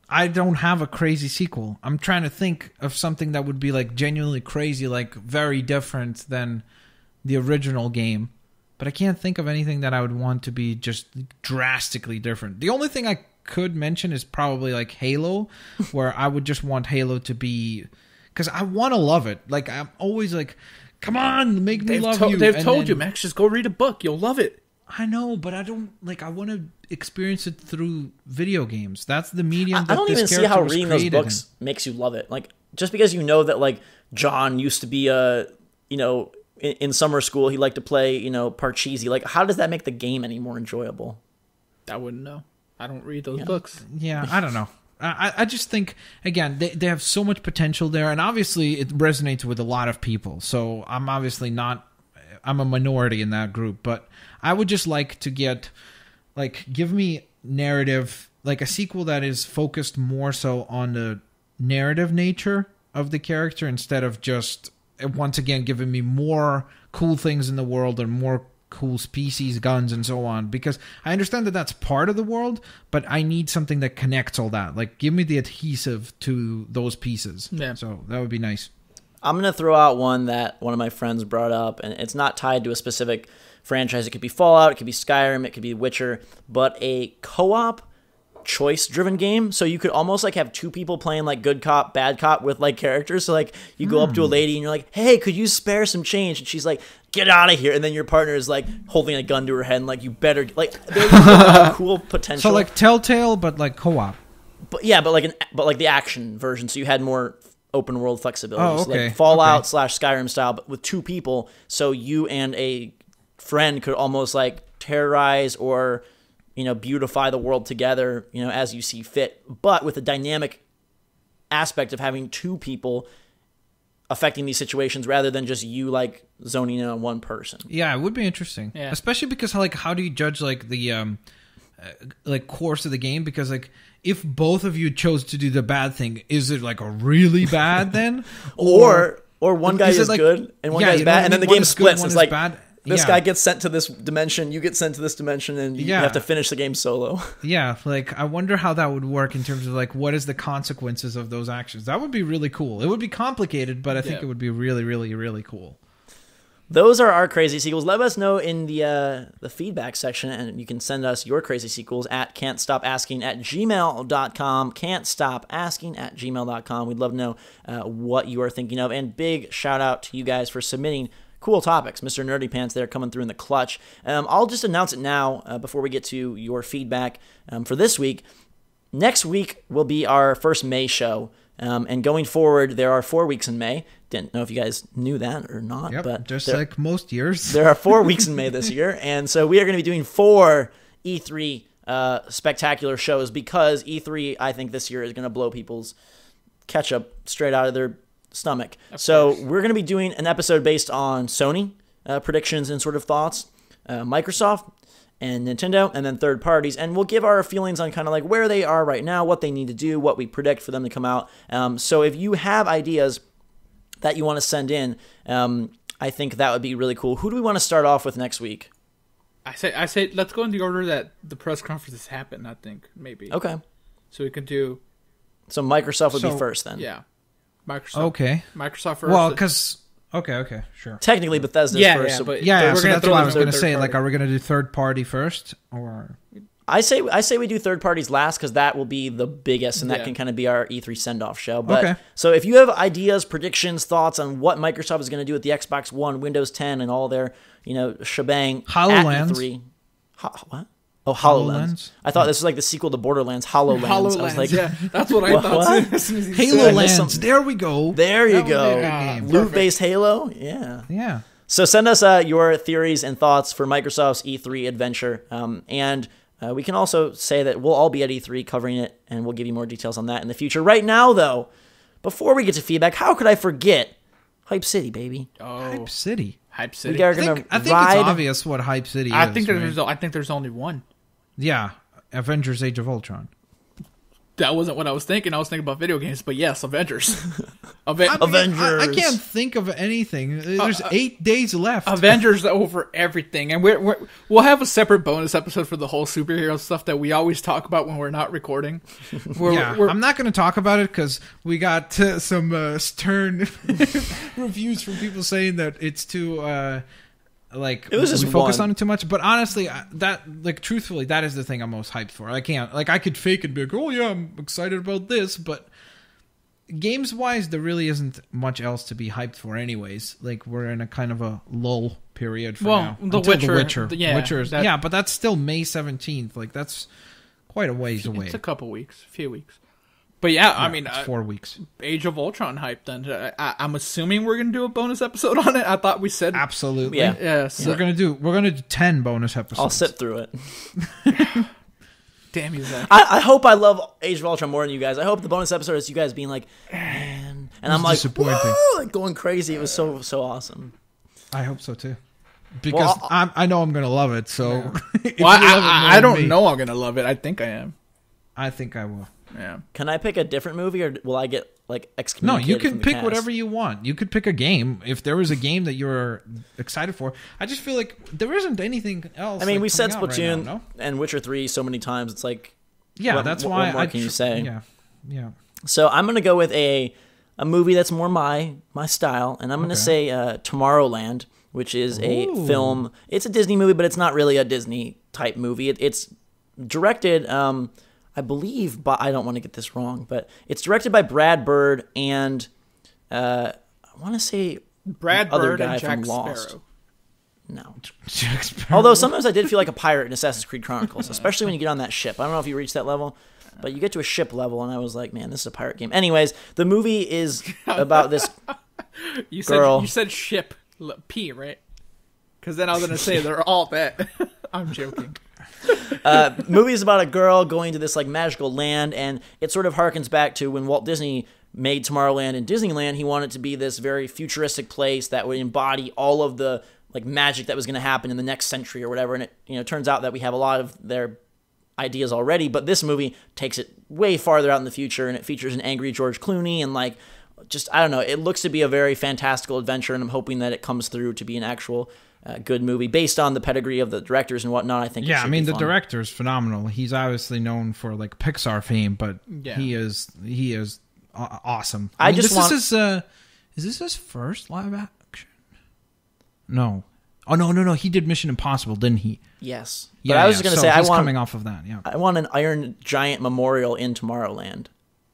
I don't have a crazy sequel. I'm trying to think of something that would be like genuinely crazy, like very different than the original game, but I can't think of anything that I would want to be just drastically different. The only thing I could mention is probably like Halo, where I would just want Halo to be, because I want to love it. Like, I'm always like, come on, make me love you. They've told you, Max, just go read a book. You'll love it. I know, but I don't, like, I want to experience it through video games. That's the medium that I don't this even see how reading those books in. makes you love it. Like, just because you know that, like, John used to be in summer school, he liked to play, Parcheesi. Like, how does that make the game any more enjoyable? I wouldn't know. I don't read those books. Yeah, I don't know. I just think, again, they have so much potential there, and obviously it resonates with a lot of people. So I'm obviously not, I'm a minority in that group, but I would just like to get, like, give me narrative, like a sequel that is focused more so on the narrative nature of the character instead of just, once again, giving me more cool things in the world and more cool species, guns, and so on, because I understand that that's part of the world, but I need something that connects all that. Like, give me the adhesive to those pieces. Yeah. So that would be nice. I'm going to throw out one that one of my friends brought up, and it's not tied to a specific franchise. It could be Fallout, it could be Skyrim, it could be Witcher, but a co-op choice-driven game. So you could almost like have two people playing like good cop, bad cop with like characters. So like you go up to a lady and you're like, hey, could you spare some change? And she's like, get out of here. And then your partner is like holding a gun to her head and like, you better, like, there's a cool potential. So like Telltale, but like co-op. But yeah, but like the action version. So you had more open world flexibility. Oh, okay. So like Fallout / Skyrim style, but with two people. So you and a friend could almost like terrorize or, beautify the world together, as you see fit, but with a dynamic aspect of having two people affecting these situations rather than just you like zoning in on one person. Yeah, it would be interesting. Yeah. Especially because like, how do you judge like the like course of the game? Because like, if both of you chose to do the bad thing, is it like a really bad then? or one guy is like, good and one guy's bad, and then the game splits. It's like bad. This guy gets sent to this dimension, you get sent to this dimension, and you have to finish the game solo. Yeah, like, I wonder how that would work in terms of, like, what is the consequences of those actions. That would be really cool. It would be complicated, but I think it would be really, really, really cool. Those are our crazy sequels. Let us know in the feedback section, and you can send us your crazy sequels at can'tstopasking@gmail.com. Can'tstopasking@gmail.com. We'd love to know what you are thinking of, and big shout out to you guys for submitting cool topics. Mr. Nerdy Pants there coming through in the clutch. I'll just announce it now before we get to your feedback for this week. Next week will be our first May show. And going forward, there are 4 weeks in May. Didn't know if you guys knew that or not. Yep, but just like most years. There are 4 weeks in May this year. And so we are going to be doing 4 E3 spectacular shows because E3, I think, this year is going to blow people's ketchup straight out of their stomach. So we're going to be doing an episode based on Sony predictions and sort of thoughts, Microsoft and Nintendo, and then third parties, and we'll give our feelings on kind of like where they are right now, what they need to do, what we predict for them to come out. So if you have ideas that you want to send in, I think that would be really cool. Who do we want to start off with next week? I say let's go in the order that the press conferences happen, I think, maybe. Okay. So we can do... So Microsoft would be first then. Yeah. Microsoft. Okay. Microsoft first. Well, because... Okay, sure. Technically, Bethesda's first. Yeah, so but so that's what I was going to say. Like, are we going to do third party first, or? I say we do third parties last because that will be the biggest, and that can kind of be our E3 send off show. But so if you have ideas, predictions, thoughts on what Microsoft is going to do with the Xbox One, Windows 10, and all their shebang, HoloLens. At E3, what? Oh, HoloLens. I thought this was like the sequel to Borderlands, HoloLens. I was like, yeah, that's what I thought. HaloLens. There we go. There you go. Loot-based Halo. Yeah. Yeah. So send us your theories and thoughts for Microsoft's E3 adventure. And we can also say that we'll all be at E3 covering it, and we'll give you more details on that in the future. Right now, though, before we get to feedback, how could I forget Hype City, baby? Oh. Hype City. Hype City. We are I think it's obvious what Hype City is. I think there's only one. Yeah, Avengers: Age of Ultron. That wasn't what I was thinking. I was thinking about video games, but yes, Avengers. Avengers. I can't think of anything. There's 8 days left. Avengers over everything, and we'll have a separate bonus episode for the whole superhero stuff that we always talk about when we're not recording. I'm not going to talk about it because we got some stern reviews from people saying that it's too like it was just focus on it too much. But honestly, truthfully, that is the thing I'm most hyped for. I can't, I could fake and be like, oh yeah, I'm excited about this, but games wise, there really isn't much else to be hyped for anyways. Like, we're in a kind of a lull period for now. The Witcher. Yeah, but that's still May 17th. Like, that's quite a ways away. It's a few weeks. But yeah, I mean, it's 4 weeks. Age of Ultron hype. Then I'm assuming we're gonna do a bonus episode on it. I thought we said absolutely. Yeah. So. We're gonna do 10 bonus episodes. I'll sit through it. Damn you, Zach. I hope I love Age of Ultron more than you guys. I hope the bonus episode is you guys being like, man, and I'm like, whoa, like going crazy. It was so awesome. I hope so too. Because I know I'm gonna love it. So, I don't know I'm gonna love it. I think I am. I think I will. Yeah. Can I pick a different movie, or will I get like excommunicated? No, you can pick cast? whatever you want. You could pick a game. If there was a game that you're excited for, I just feel like there isn't anything else. I mean, we said Splatoon right now, no? And Witcher 3 so many times. It's like, that's why. What more can you say? Yeah. So I'm gonna go with a movie that's more my style, and I'm gonna say Tomorrowland, which is a film. It's a Disney movie, but it's not really a Disney type movie. It's directed. I believe, but I don't want to get this wrong, but it's directed by Brad Bird and I want to say Brad other Bird guy and Jack from Lost. Sparrow. No. Jack Sparrow. Although sometimes I did feel like a pirate in Assassin's Creed Chronicles, especially when you get on that ship. I don't know if you reach that level, but you get to a ship level, and I was like, man, this is a pirate game. Anyways, the movie is about this girl. You said ship P, right? Because then I was going to say they're all that. I'm joking. Movie is about a girl going to this like magical land, and it sort of harkens back to when Walt Disney made Tomorrowland and Disneyland. He wanted it to be this very futuristic place that would embody all of the like magic that was going to happen in the next century or whatever. And it turns out that we have a lot of their ideas already, but this movie takes it way farther out in the future, and it features an angry George Clooney, and like just I don't know, it looks to be a very fantastical adventure, and I'm hoping that it comes through to be an actual good movie based on the pedigree of the directors and whatnot. I think. Yeah, I mean the director is phenomenal. He's obviously known for like Pixar fame, but he is awesome. Is this his first live action? No. Oh no! He did Mission Impossible, didn't he? Yes. But I was just going to say, he's coming off of that. Yeah. I want an Iron Giant memorial in Tomorrowland.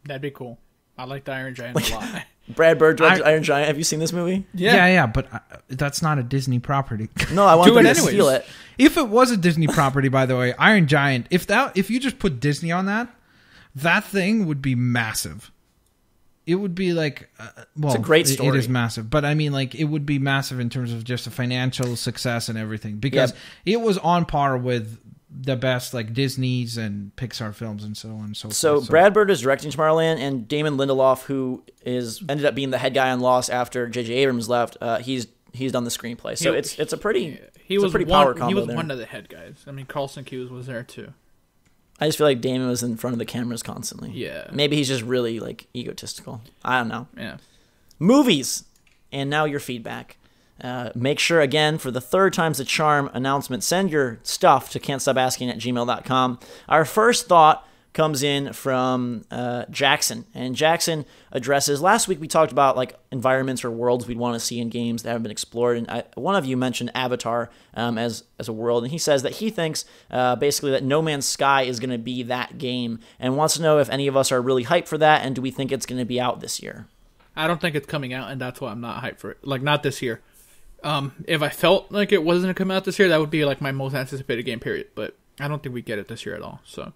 That'd be cool. I like the Iron Giant a lot. Brad Bird directed Iron Giant. Have you seen this movie? Yeah, but that's not a Disney property. No, I want to steal it. If it was a Disney property, by the way, Iron Giant, if you just put Disney on that thing would be massive. It would be like, it's a great story. It is massive, but I mean, like, it would be massive in terms of just the financial success and everything, because it was on par with the best like Disney's and Pixar films and so on and so forth. So Brad Bird is directing Tomorrowland, and Damon Lindelof, who ended up being the head guy on Lost after J.J. Abrams left, he's done the screenplay. So it's a pretty power combo. He was there. one of the head guys. I mean, Carlson Cuse was there too. I just feel like Damon was in front of the cameras constantly. Yeah. Maybe he's just really like egotistical. I don't know. Yeah. Movies, and now your feedback. Make sure, again, for the third time's the charm announcement, send your stuff to can'tstopasking@gmail.com. Our first thought comes in from Jackson, and Jackson addresses, last week we talked about like environments or worlds we'd want to see in games that haven't been explored, and one of you mentioned Avatar as a world, and he says that he thinks basically that No Man's Sky is going to be that game, and wants to know if any of us are really hyped for that, and do we think it's going to be out this year? I don't think it's coming out, and that's why I'm not hyped for it. Like, not this year. If I felt like it wasn't going to come out this year, that would be like my most anticipated game, period. But I don't think we get it this year at all. So,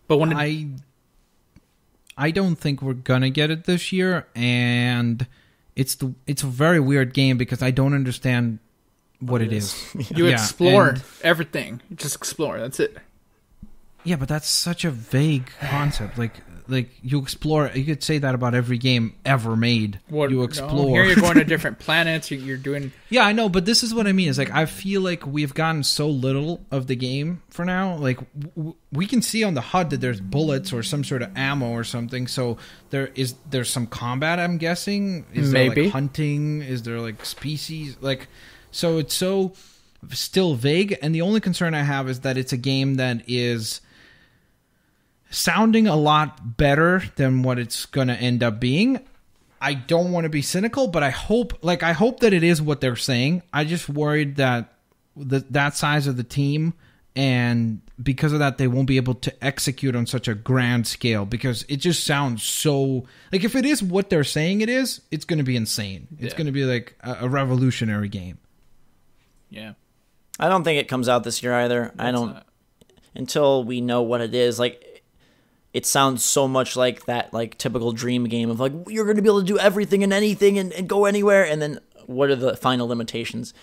but when I don't think we're gonna get it this year, and it's a very weird game because I don't understand what it is. You explore everything. You just explore. That's it. Yeah, but that's such a vague concept. Like you explore, you could say that about every game ever made. You explore. No, here you're going to different planets. You're doing. Yeah, I know, but this is what I mean. Is like I feel like we've gotten so little of the game for now. Like we can see on the HUD that there's bullets or some sort of ammo or something. So there's some combat. I'm guessing. Is there like hunting? Is there like species? Like so it's so still vague. And the only concern I have is that it's a game that is sounding a lot better than what it's going to end up being. I don't want to be cynical, but I hope that it is what they're saying. I just worried that that size of the team, and because of that, they won't be able to execute on such a grand scale, because it just sounds so like, if it is what they're saying it is, it's going to be insane. It's going to be like a revolutionary game. Yeah. I don't think it comes out this year either. Until we know what it is. Like, it sounds so much like that, like, typical dream game of like, you're going to be able to do everything and anything and go anywhere, and then what are the final limitations?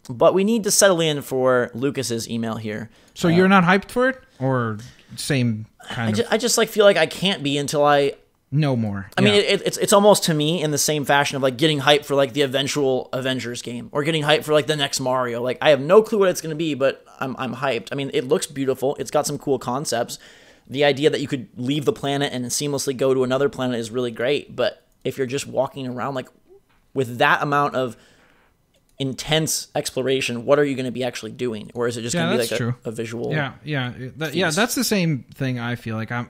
But we need to settle in for Lucas's email here. So you're not hyped for it, or same kind of? I just like feel like I can't be until I know more. I mean, it's almost to me in the same fashion of like getting hyped for like the eventual Avengers game, or getting hyped for like the next Mario. Like, I have no clue what it's going to be, but I'm hyped. I mean, it looks beautiful. It's got some cool concepts. The idea that you could leave the planet and seamlessly go to another planet is really great. But if you're just walking around like with that amount of intense exploration, what are you going to be actually doing? Or is it just going to be like a visual? That's the same thing. I feel like I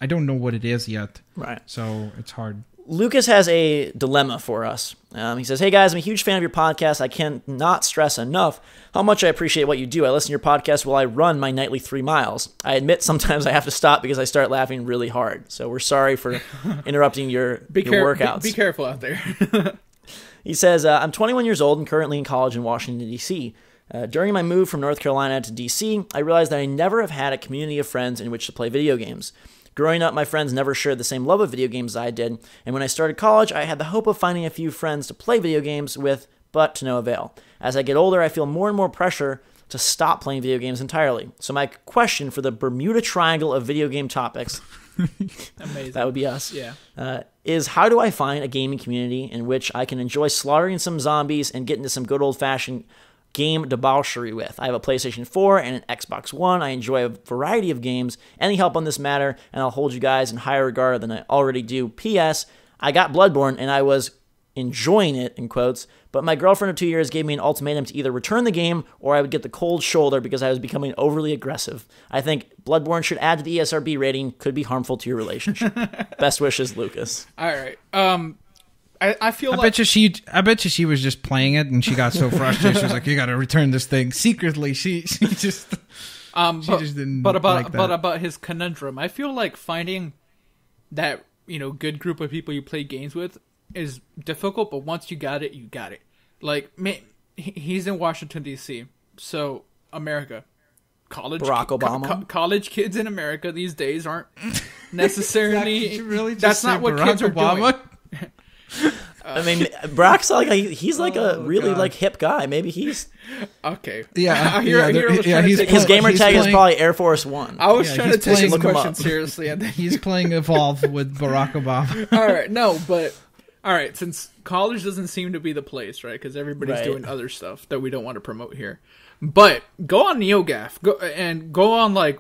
don't know what it is yet. Right. So it's hard. Lucas has a dilemma for us. He says, "Hey guys, I'm a huge fan of your podcast. I cannot stress enough how much I appreciate what you do. I listen to your podcast while I run my nightly 3 miles. I admit sometimes I have to stop because I start laughing really hard. So we're sorry for interrupting your workouts. Be careful out there." He says, "I'm 21 years old and currently in college in Washington, D.C. During my move from North Carolina to D.C., I realized that I never have had a community of friends in which to play video games. Growing up, my friends never shared the same love of video games as I did, and when I started college, I had the hope of finding a few friends to play video games with, but to no avail. As I get older, I feel more and more pressure to stop playing video games entirely. So my question for the Bermuda Triangle of video game topics," amazing, that would be us, yeah, is how do I find a gaming community in which I can enjoy slaughtering some zombies and get into some good old-fashioned game debauchery with? I have a PlayStation 4 and an Xbox One. I enjoy a variety of games. Any help on this matter, and I'll hold you guys in higher regard than I already do. P.S. I got Bloodborne, and I was enjoying it, in quotes, but my girlfriend of 2 years gave me an ultimatum to either return the game or I would get the cold shoulder because I was becoming overly aggressive. I think Bloodborne should add to the ESRB rating. Could be harmful to your relationship. Best wishes, Lucas. All right. I bet you she was just playing it and she got so frustrated. She was like, "You got to return this thing." Secretly, she just just didn't. But about his conundrum, I feel like finding that good group of people you play games with is difficult. But once you got it, you got it. Like, he's in Washington D.C., so America, Barack Obama. College kids in America these days aren't necessarily. Really, that's not what Barack kids are Obama? doing. I mean, Brock's like he's like a really like hip guy. Maybe he's okay. Yeah, his gamer tag is probably Air Force One. I was trying to take his question seriously, and then he's playing Evolve with Barack Obama. All right, no, but all right, since college doesn't seem to be the place, right? Because everybody's doing other stuff that we don't want to promote here. But go on NeoGAF, go on like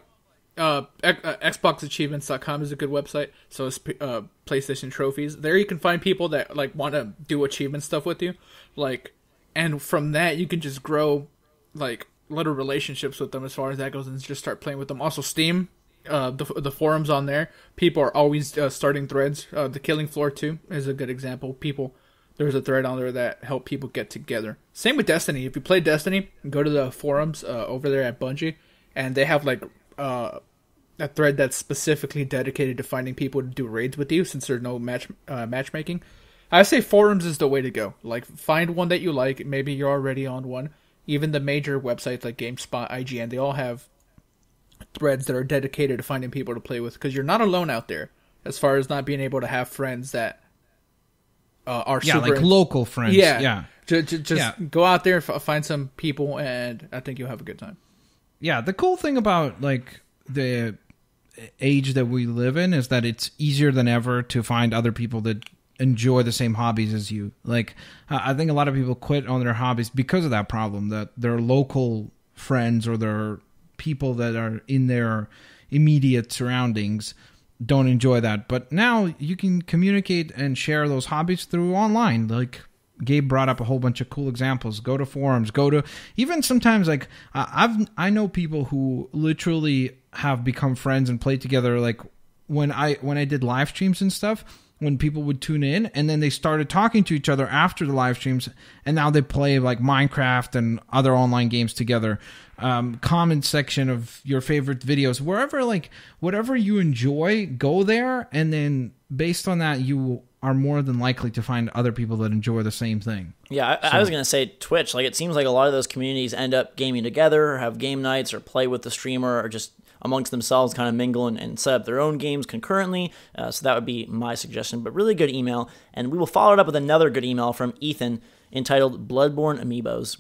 XboxAchievements.com is a good website. So is PlayStation Trophies. There you can find people that like want to do achievement stuff with you, like, and from that you can just grow like little relationships with them as far as that goes, and just start playing with them. Also, Steam, the forums on there, people are always starting threads. The Killing Floor 2 is a good example. There's a thread on there that help people get together. Same with Destiny. If you play Destiny, go to the forums over there at Bungie, and they have like a thread that's specifically dedicated to finding people to do raids with you, since there's no matchmaking. I say forums is the way to go. Like, find one that you like. Maybe you're already on one. Even the major websites like GameSpot, IGN, they all have threads that are dedicated to finding people to play with, because you're not alone out there as far as not being able to have friends that are super... like local friends. Yeah. Just go out there, find some people, and I think you'll have a good time. Yeah, the cool thing about like the age that we live in is that it's easier than ever to find other people that enjoy the same hobbies as you. Like, I think a lot of people quit on their hobbies because of that problem, that their local friends or their people that are in their immediate surroundings don't enjoy that. But now you can communicate and share those hobbies through online. Like, Gabe brought up a whole bunch of cool examples. Go to forums. Go to even sometimes like I know people who literally have become friends and played together. Like when I did live streams and stuff, when people would tune in, and then they started talking to each other after the live streams, and now they play like Minecraft and other online games together. Comment section of your favorite videos, wherever, like whatever you enjoy, go there, and then based on that, you are more than likely to find other people that enjoy the same thing. Yeah, I was going to say Twitch. Like, it seems like a lot of those communities end up gaming together, or have game nights, or play with the streamer, or just amongst themselves kind of mingle and set up their own games concurrently. So that would be my suggestion. But really good email. And we will follow it up with another good email from Ethan entitled Bloodborne Amiibos.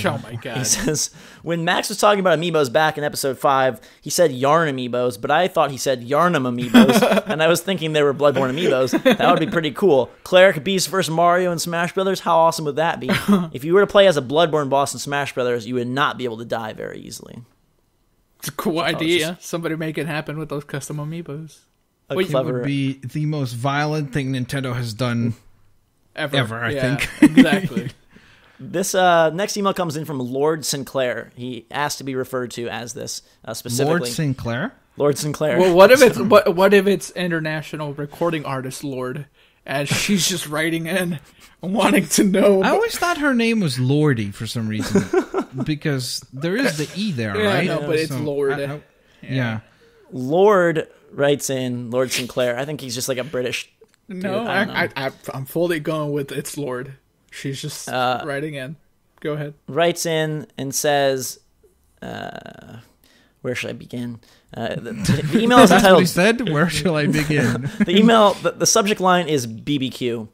Oh my god. He says, when Max was talking about amiibos back in episode 5, he said yarn amiibos, but I thought he said yarnum amiibos, and I was thinking they were Bloodborne amiibos. That would be pretty cool. Cleric Beast versus Mario in Smash Brothers, how awesome would that be? If you were to play as a Bloodborne boss in Smash Brothers, you would not be able to die very easily. It's a cool idea. Somebody make it happen with those custom amiibos. It would be the most violent thing Nintendo has done ever, I think. Exactly. This next email comes in from Lord Sinclair. He asked to be referred to as this specifically. Lord Sinclair? Lord Sinclair. Well, what if it's international recording artist Lord, and she's just writing in wanting to know. I always thought her name was Lordy for some reason, because there is the E there, right? No, but it's Lord. Yeah. Lord writes in, Lord Sinclair. I think he's just like a British dude. No, I'm fully going with it's Lord. She's just writing in. Go ahead. Writes in and says, where should I begin? The email is entitled... That's what he said? Where shall I begin? The email, the subject line is BBQ.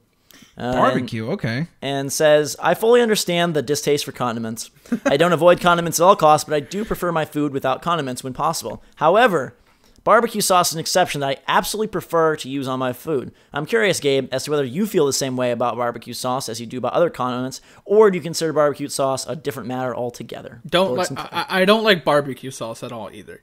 Barbecue, okay. And says, I fully understand the distaste for condiments. I don't avoid condiments at all costs, but I do prefer my food without condiments when possible. However, barbecue sauce is an exception that I absolutely prefer to use on my food. I'm curious, Gabe, as to whether you feel the same way about barbecue sauce as you do about other condiments, or do you consider barbecue sauce a different matter altogether? I don't like barbecue sauce at all either.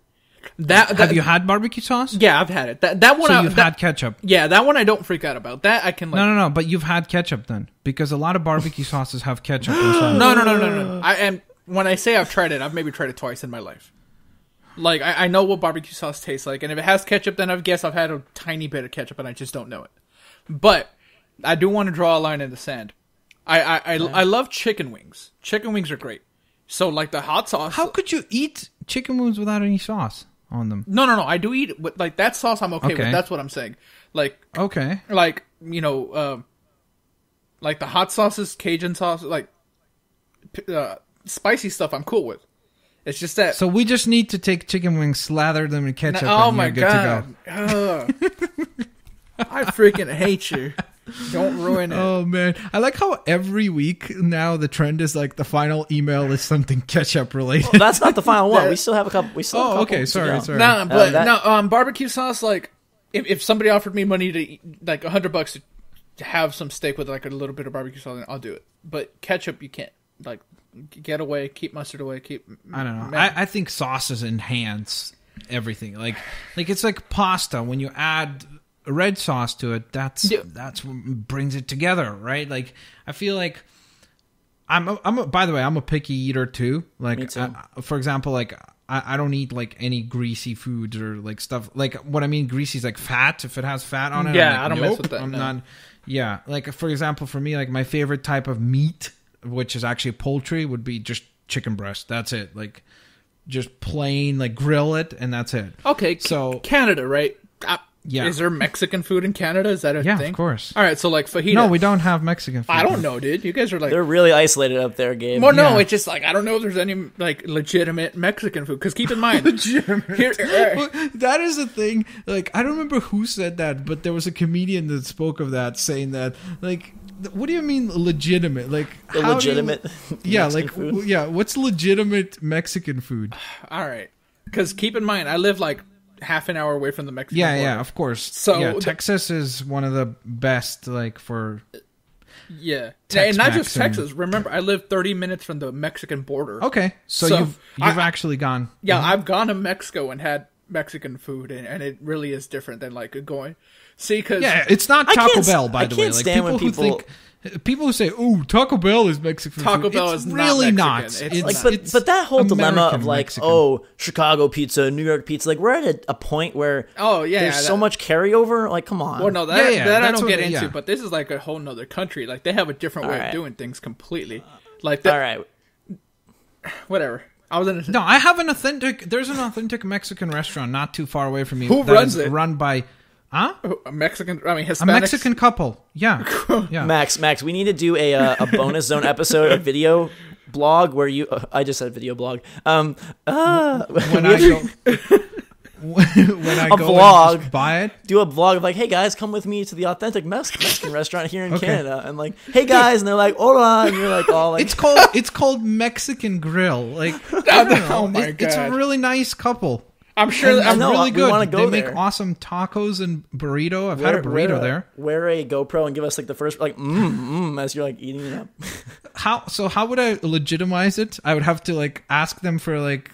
Have you had barbecue sauce? Yeah, I've had it. That one. So you've had ketchup. Yeah, that one I don't freak out about. That I can like. No. But you've had ketchup then, because a lot of barbecue sauces have ketchup inside. No. I am. When I say I've tried it, I've maybe tried it twice in my life. Like I know what barbecue sauce tastes like, and if it has ketchup, then I guess I've had a tiny bit of ketchup, and I just don't know it. But I do want to draw a line in the sand. I love chicken wings. Chicken wings are great. So like the hot sauce. How could you eat chicken wings without any sauce on them? No. I do eat it with, like, that sauce I'm okay with. That's what I'm saying. Like, okay. Like, you know, like the hot sauces, Cajun sauce, like, spicy stuff I'm cool with. It's just that. So we just need to take chicken wings, slather them in ketchup, and you're good to go. I freaking hate you. Don't ruin it. Oh, man. I like how every week now the trend is like the final email is something ketchup related. Well, that's not the final one. We still have a couple. Okay. Sorry. No, barbecue sauce, like, if somebody offered me money to eat, like $100 to have some steak with like a little bit of barbecue sauce, I'll do it. But ketchup, you can't. Like, get away, keep mustard away, I don't know. I think sauces enhance everything. Like it's like pasta. When you add red sauce to it, that's what brings it together, right? Like, I feel like by the way, I'm a picky eater too. Like, me too. For example, like I don't eat like any greasy foods or like stuff. Like, what I mean greasy is like fat. If it has fat on it, I don't mess with that. I'm not. Yeah, like for example, for me, like my favorite type of meat, which is actually poultry, would be just chicken breast. That's it. Like, just plain, like, grill it, and that's it. Okay, so Canada, right? Yeah. Is there Mexican food in Canada? Is that a thing? Yeah, of course. All right, so like fajita. No, we don't have Mexican food. I don't know, dude. You guys are like... They're really isolated up there, Gabe. Well, no, it's just like, I don't know if there's any like legitimate Mexican food. Because keep in mind... That is the thing. Like, I don't remember who said that, but there was a comedian that spoke of that, saying that, like... What do you mean legitimate? Like, legitimate? Food? What's legitimate Mexican food? All right, because keep in mind, I live like half an hour away from the Mexican border. Yeah, of course. So Texas is one of the best, like, for and not just Texas. Remember, I live 30 minutes from the Mexican border. Okay, so you've actually gone. Yeah, I've gone to Mexico and had Mexican food, and it really is different than like going. See, because it's not Taco Bell, by the way. Like people who say, "Oh, Taco Bell is Mexican Taco food." Bell is really not. It's but that whole dilemma of like, Mexican. Chicago pizza, New York pizza, like we're at a point where there's so much carryover. Like, come on. Well, no, that I don't get into. But this is like a whole nother country. Like they have a different way of doing things completely. Like that. All right. Whatever. I have an authentic. There's an authentic Mexican restaurant not too far away from me. Who runs it? Run by. Huh? A Mexican? I mean, Hispanics? A Mexican couple. Yeah. Yeah. Max, we need to do a bonus zone episode, a video blog where you. I just said video blog. When I go vlog, and just buy it. Do a vlog of like, hey guys, come with me to the authentic Mexican restaurant here in Canada, and like, hey guys, and they're like, hola, and you're like, all like, it's called Mexican Grill. Like, oh my god, it's a really nice couple. I'm sure. I'm really good. We go they there. Make awesome tacos and burrito. I've had a burrito there. Wear a GoPro and give us like the first like as you're like eating it up. How would I legitimize it? I would have to like ask them for like.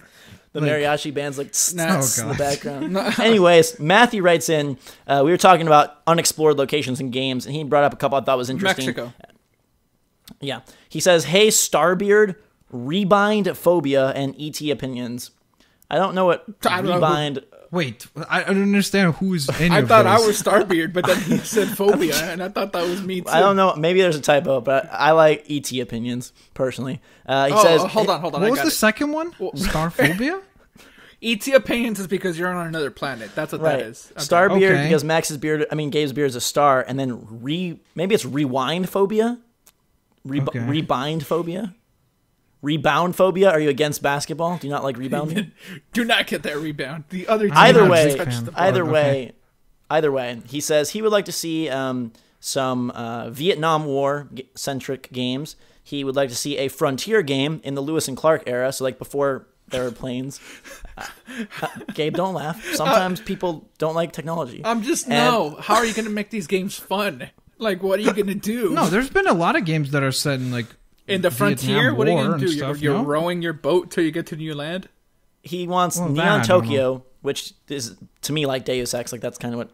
The mariachi band's like in the background. No. Anyways, Matthew writes in, we were talking about unexplored locations in games, and he brought up a couple I thought was interesting. Mexico. Yeah. He says, hey, Starbeard, Rebind Phobia, and ET opinions. I don't know what Rebind... Wait, I don't understand who's any I of thought those. I was Starbeard, but then he said Phobia, and I thought that was me too. I don't know. Maybe there's a typo, but I like ET opinions, personally. He says... Hold on. What was the second one? Starphobia? ET opinions is because you're on another planet. That's what that is. Okay. Starbeard because Gabe's beard is a star, and then maybe it's Rewind Phobia? Rebind Phobia? Rebound phobia? Are you against basketball? Do you not like rebounding? Do not get that rebound. The other team either way, he says he would like to see some Vietnam War centric games. He would like to see a frontier game in the Lewis and Clark era, so like before there were planes. Gabe, don't laugh. Sometimes people don't like technology. How are you going to make these games fun? Like, what are you going to do? No, there's been a lot of games that are set in like. In the frontier, what are you going to do? You're rowing your boat till you get to new land? He wants Neon Tokyo, which is, to me, like Deus Ex. Like, that's kind of what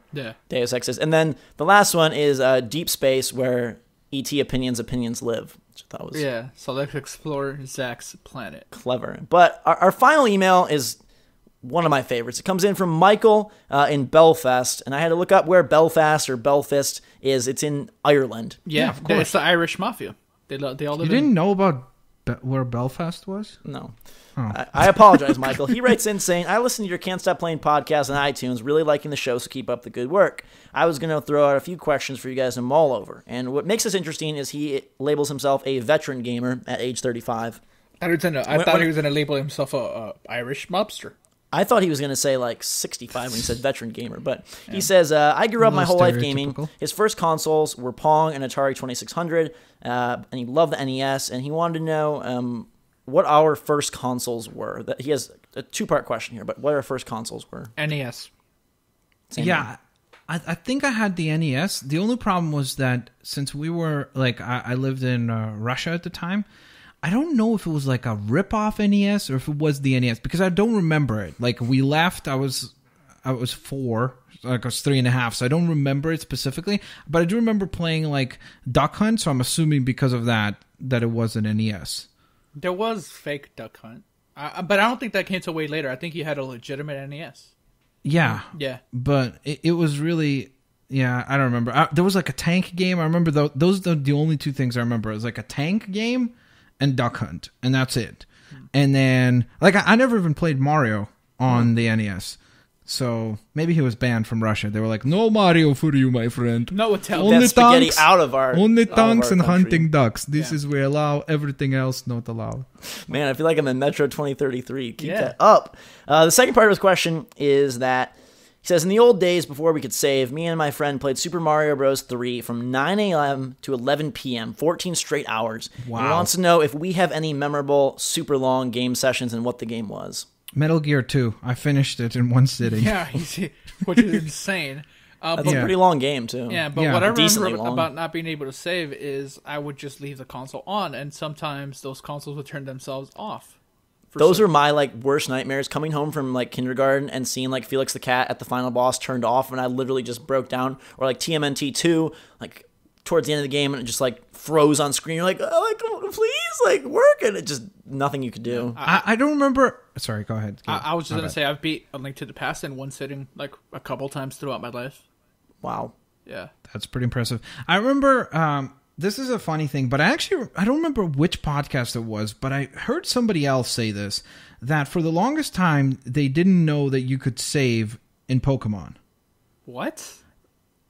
Deus Ex is. And then the last one is Deep Space, where E.T. opinions live, which I thought was... Yeah, so let's explore Zach's planet. Clever. But our final email is one of my favorites. It comes in from Michael in Belfast, and I had to look up where Belfast or Belfast is. It's in Ireland. Yeah, of course. It's the Irish Mafia. They all live didn't know about where Belfast was? No. Oh. I apologize, Michael. He writes in saying, I listen to your Can't Stop Playing podcast on iTunes, really liking the show, so keep up the good work. I was going to throw out a few questions for you guys to mull over. And what makes this interesting is he labels himself a veteran gamer at age 35. I thought he was going to label himself a Irish mobster. I thought he was going to say like 65 when he said veteran gamer, but he says, I grew up my whole life gaming. His first consoles were Pong and Atari 2600, and he loved the NES, and he wanted to know what our first consoles were. He has a two-part question here, but what our first consoles were. NES. I think I had the NES. The only problem was that since we were, like, I lived in Russia at the time, I don't know if it was like a rip-off NES or if it was the NES, because I don't remember it. Like, we left, I was 4, like I was 3.5, so I don't remember it specifically, but I do remember playing like Duck Hunt, so I'm assuming because of that it was an NES. There was fake Duck Hunt, but I don't think that came till way later. I think you had a legitimate NES. Yeah. But it was really, I don't remember. There was like a tank game. I remember those are the only two things I remember. It was like a tank game and Duck Hunt, and that's it. And then, like, I never even played Mario on the NES. So maybe he was banned from Russia. They were like, "No Mario for you, my friend. No Italian. Only spaghetti out of our only tanks and hunting ducks. This is we allow. Everything else not allowed." Man, I feel like I'm in Metro 2033. Keep that up. The second part of his question is that he says, in the old days before we could save, me and my friend played Super Mario Bros. 3 from 9 a.m. to 11 p.m., 14 straight hours. Wow. He wants to know if we have any memorable, super long game sessions and what the game was. Metal Gear 2. I finished it in one sitting. Yeah, which is insane. That's a pretty long game, too. Yeah, but what I remember about not being able to save is I would just leave the console on, and sometimes those consoles would turn themselves off. Those are my like worst nightmares. Coming home from like kindergarten and seeing like Felix the Cat at the final boss turned off, and I literally just broke down. Or like TMNT 2, like towards the end of the game, and it just like froze on screen. You're like, oh, like please, like work, and it just nothing you could do. I don't remember. Sorry, go ahead. I was just gonna say I've beat A Link to the Past in one sitting like a couple times throughout my life. Wow. Yeah, that's pretty impressive. I remember. This is a funny thing, but I don't remember which podcast it was, but I heard somebody else say this, that for the longest time, they didn't know that you could save in Pokemon. What?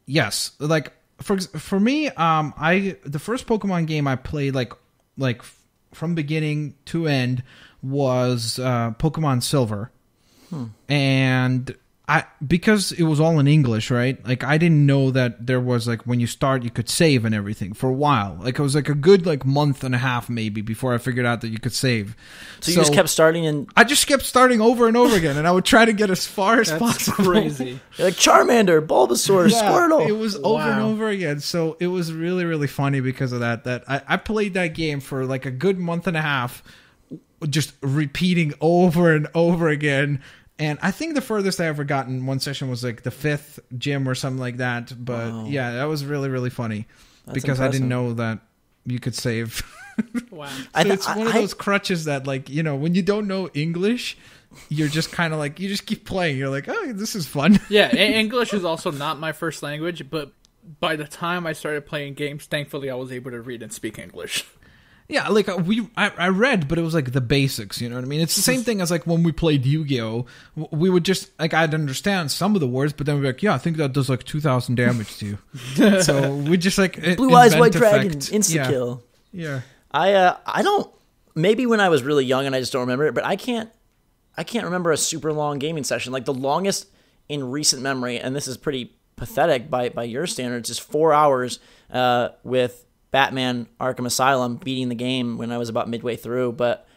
Yes. Like, for me, the first Pokemon game I played, like from beginning to end, was Pokemon Silver. And because it was all in English, right? Like, I didn't know that there was, like, when you start, you could save and everything for a while. Like, it was, like, a good, like, month and a half, maybe, before I figured out that you could save. So you just kept starting and... I just kept starting over and over again, and I would try to get as far as possible. Crazy. You're like, Charmander, Bulbasaur, Squirtle. It was over and over again, so it was really, really funny because of that. That I played that game for, like, a good month and a half, just repeating over and over again. And I think the furthest I ever got in one session was like the 5th gym or something like that. But yeah, that was really, really funny. That's because impressive. I didn't know that you could save. Wow. So it's one of those crutches that, like, you know, when you don't know English, you're just kind of like, you just keep playing. You're like, oh, this is fun. Yeah, English is also not my first language, but by the time I started playing games, thankfully I was able to read and speak English. Yeah, like I read, but it was like the basics, you know what I mean? It's the same thing as like when we played Yu-Gi-Oh! We would just, like, I'd understand some of the words, but then we'd be like, yeah, I think that does like 2,000 damage to you. So we just like Blue Eyes White Dragon, insta-kill. Yeah. I don't, maybe when I was really young and I just don't remember it, but I can't remember a super long gaming session. Like the longest in recent memory, and this is pretty pathetic by your standards, is 4 hours with Batman Arkham Asylum, beating the game when I was about midway through. But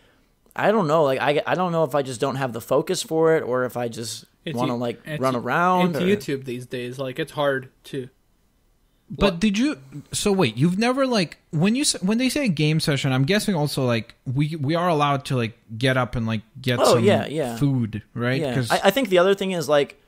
I don't know, like I don't know if I just don't have the focus for it, or if I just want to like run around. It's YouTube these days, like it's hard to. But did you? So wait, you've never like when they say game session? I'm guessing also like we are allowed to like get up and like get some food, right? Yeah. I think the other thing is like,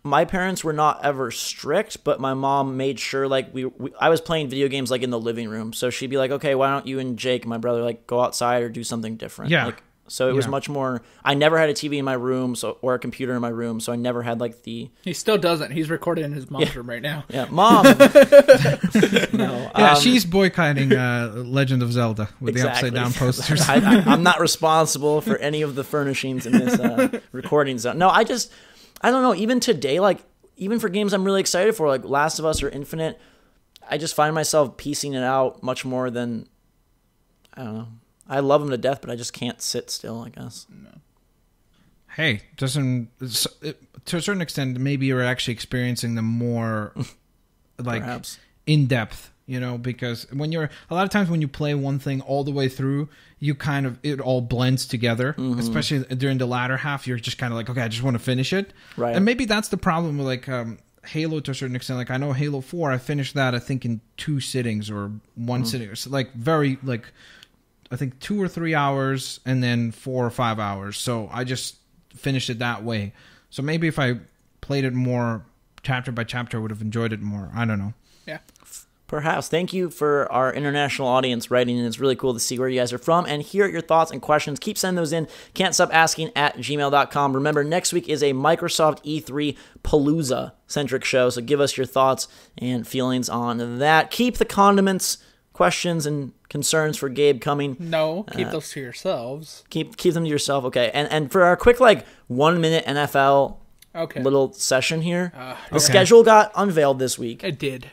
my parents were not ever strict, but my mom made sure, like, I was playing video games, like, in the living room. So she'd be like, okay, why don't you and Jake, my brother, like, go outside or do something different? Yeah. Like, so it was much more... I never had a TV in my room or a computer in my room, so I never had, like, the... He still doesn't. He's recording in his mom's room right now. Yeah, Mom! No, she's boycotting Legend of Zelda with the upside-down posters. I'm not responsible for any of the furnishings in this recording zone. No, I don't know, even today, like, even for games I'm really excited for, like Last of Us or Infinite, I just find myself piecing it out much more than, I don't know. I love them to death, but I just can't sit still, I guess. No. Hey, to a certain extent, maybe you're actually experiencing them more, like, perhaps in depth. You know, because a lot of times when you play one thing all the way through, it all blends together, especially during the latter half. You're just kind of like, okay, I just want to finish it. Right. And maybe that's the problem with like Halo to a certain extent. Like I know Halo 4, I finished that, I think in 2 sittings or 1 sitting. So like very, like, I think 2 or 3 hours and then 4 or 5 hours. So I just finished it that way. So maybe if I played it more chapter by chapter, I would have enjoyed it more. I don't know. Yeah. Perhaps. Thank you for our international audience writing in. It's really cool to see where you guys are from and hear your thoughts and questions. Keep sending those in. can'tstopasking@gmail.com. Remember, next week is a Microsoft E3 Palooza-centric show, so give us your thoughts and feelings on that. Keep the condiments, questions, and concerns for Gabe coming. No, keep those to yourselves. Keep them to yourself, okay. And for our quick, like, 1-minute NFL little session here, the schedule got unveiled this week. It did.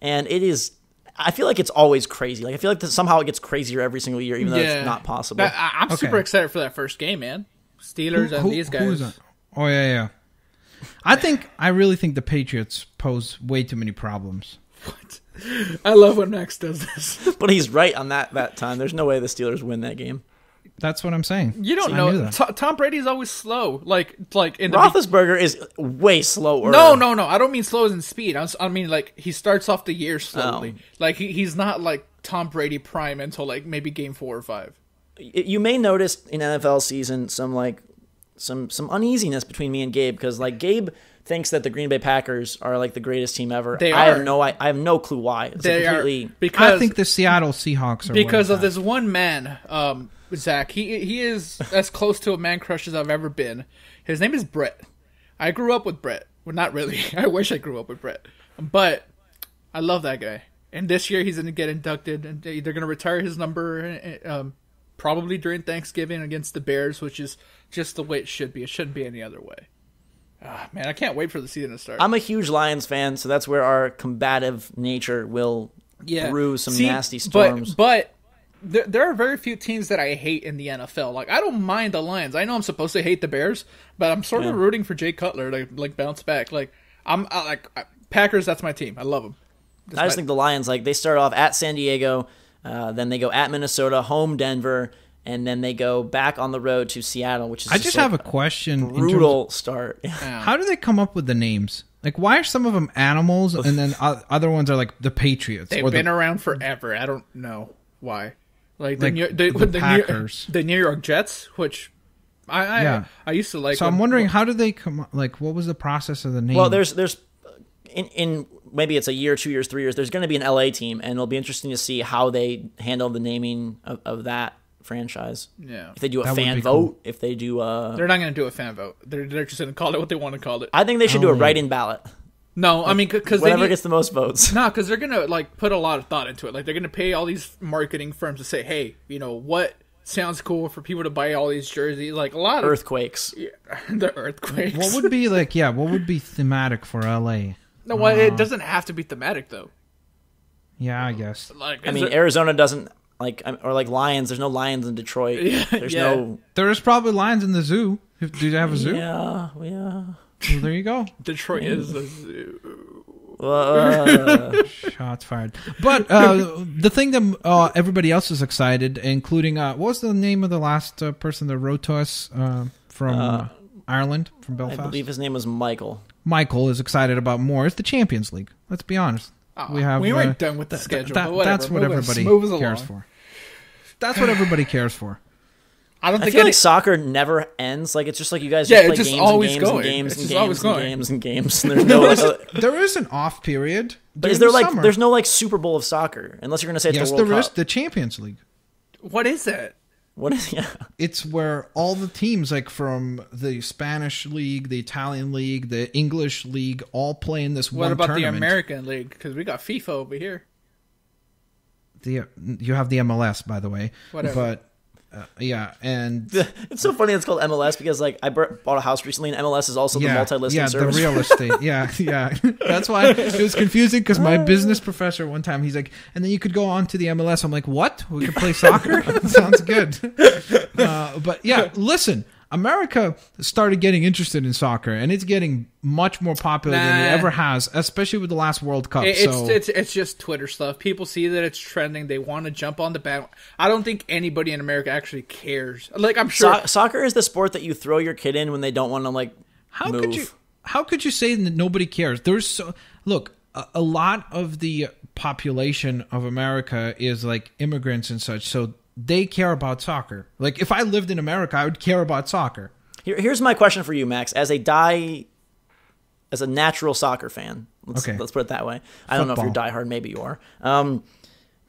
And it is, I feel like it's always crazy. Like, I feel like somehow it gets crazier every single year, even though it's not possible. I'm super excited for that first game, man. Steelers and these guys. Who's that? Oh, yeah. I really think the Patriots pose way too many problems. What? I love when Max does this. But he's right on that time. There's no way the Steelers win that game. That's what I'm saying. You don't know. Tom Brady's always slow. Like in the Roethlisberger is way slower. No. I don't mean slow as in speed. I mean like he starts off the year slowly. Like he's not like Tom Brady prime until like maybe game 4 or 5. you may notice in NFL season some uneasiness between me and Gabe, because like Gabe thinks that the Green Bay Packers are like the greatest team ever. I have no clue why. It's because I think the Seattle Seahawks are because of this one man, Zach. He is as close to a man crush as I've ever been. His name is Brett. I grew up with Brett. Well, not really. I wish I grew up with Brett, but I love that guy. And this year he's going to get inducted, and they're going to retire his number probably during Thanksgiving against the Bears, which is just the way it should be. It shouldn't be any other way. Man, I can't wait for the season to start. I'm a huge Lions fan, so that's where our combative nature will brew some nasty storms. But there are very few teams that I hate in the NFL. Like, I don't mind the Lions. I know I'm supposed to hate the Bears, but I'm sort of rooting for Jay Cutler to like bounce back. Like, Packers. That's my team. I love them. I just think the Lions, like, they start off at San Diego, then they go at Minnesota, home Denver, and then they go back on the road to Seattle, which is I just have a question. Brutal start. How do they come up with the names? Like, why are some of them animals, and then other ones are like the Patriots? They've been around forever. I don't know why. Like the Packers, the New York Jets, which I used to like. So I'm wondering, how do they come? Like, what was the process of the name? Well, there's in maybe it's a year, 2 years, 3 years. There's going to be an LA team, and it'll be interesting to see how they handle the naming of that franchise. Yeah, if they do a fan vote, if they do they're not going to do a fan vote. They're just going to call it what they want to call it. I think they should do a write-in ballot. No, I mean, because whatever gets the most votes. No, because they're going to like put a lot of thought into it. Like, they're going to pay all these marketing firms to say, hey, you know, what sounds cool for people to buy all these jerseys? Like, a lot of earthquakes. Yeah, the earthquakes. What would be like? Yeah, what would be thematic for LA? No, well, it doesn't have to be thematic though. Yeah, I guess. Like, Arizona doesn't like, or like Lions. There's no lions in Detroit. There's no. There's probably lions in the zoo. Do they have a zoo? Yeah. Well, there you go. Detroit is a zoo. Shots fired. But the thing that everybody else is excited, including what was the name of the last person that wrote to us from Ireland, from Belfast? I believe his name was Michael. Michael is excited about more. It's the Champions League. Let's be honest. We weren't done with the schedule. That's what everybody cares for. That's what everybody cares for. I feel like soccer never ends. Like, it's just like you guys just play games and games and games. There's no there is an off period. But is there like summer. There's no like Super Bowl of soccer, unless you're going to say it's the World Cup. Yes, there is the Champions League. What is that? What is It's where all the teams, like from the Spanish league, the Italian league, the English league, all play in this one tournament. What about the American league? Because we got FIFA over here. You have the MLS, by the way. Whatever. But and it's so funny it's called MLS because like I bought a house recently and MLS is also the multi-listing service. The real estate. Yeah. That's why it was confusing because my business professor one time, he's like, and then you could go on to the MLS. I'm like, what? We could play soccer? Sounds good. But yeah, listen, America started getting interested in soccer, and it's getting much more popular than it ever has, especially with the last World Cup. It's just Twitter stuff. People see that it's trending. They want to jump on the bandwagon. I don't think anybody in America actually cares. Like, I'm sure soccer is the sport that you throw your kid in when they don't want to like move. How could you say that nobody cares? Look, a lot of the population of America is like immigrants and such, so they care about soccer. Like, if I lived in America, I would care about soccer. Here's my question for you, Max. As a natural soccer fan, let's put it that way. I don't know if you're diehard. Maybe you are.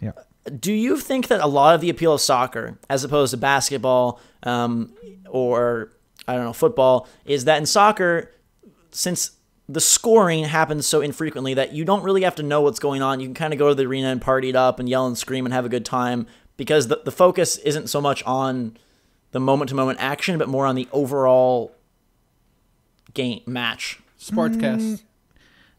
Yeah. Do you think that a lot of the appeal of soccer, as opposed to basketball or, I don't know, football, is that in soccer, since the scoring happens so infrequently that you don't really have to know what's going on, you can kind of go to the arena and party it up and yell and scream and have a good time, because the focus isn't so much on the moment-to-moment action, but more on the overall game match. Sportscast.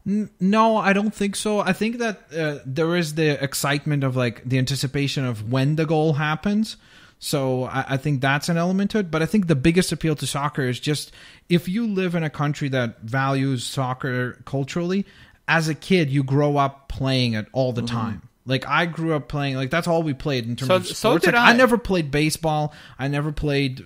No, I don't think so. I think that there is the excitement of like the anticipation of when the goal happens. So I think that's an element to it. But I think the biggest appeal to soccer is just if you live in a country that values soccer culturally, as a kid, you grow up playing it all the time. Like, I grew up playing, like, that's all we played in terms of sports. So did I never played baseball. I never played,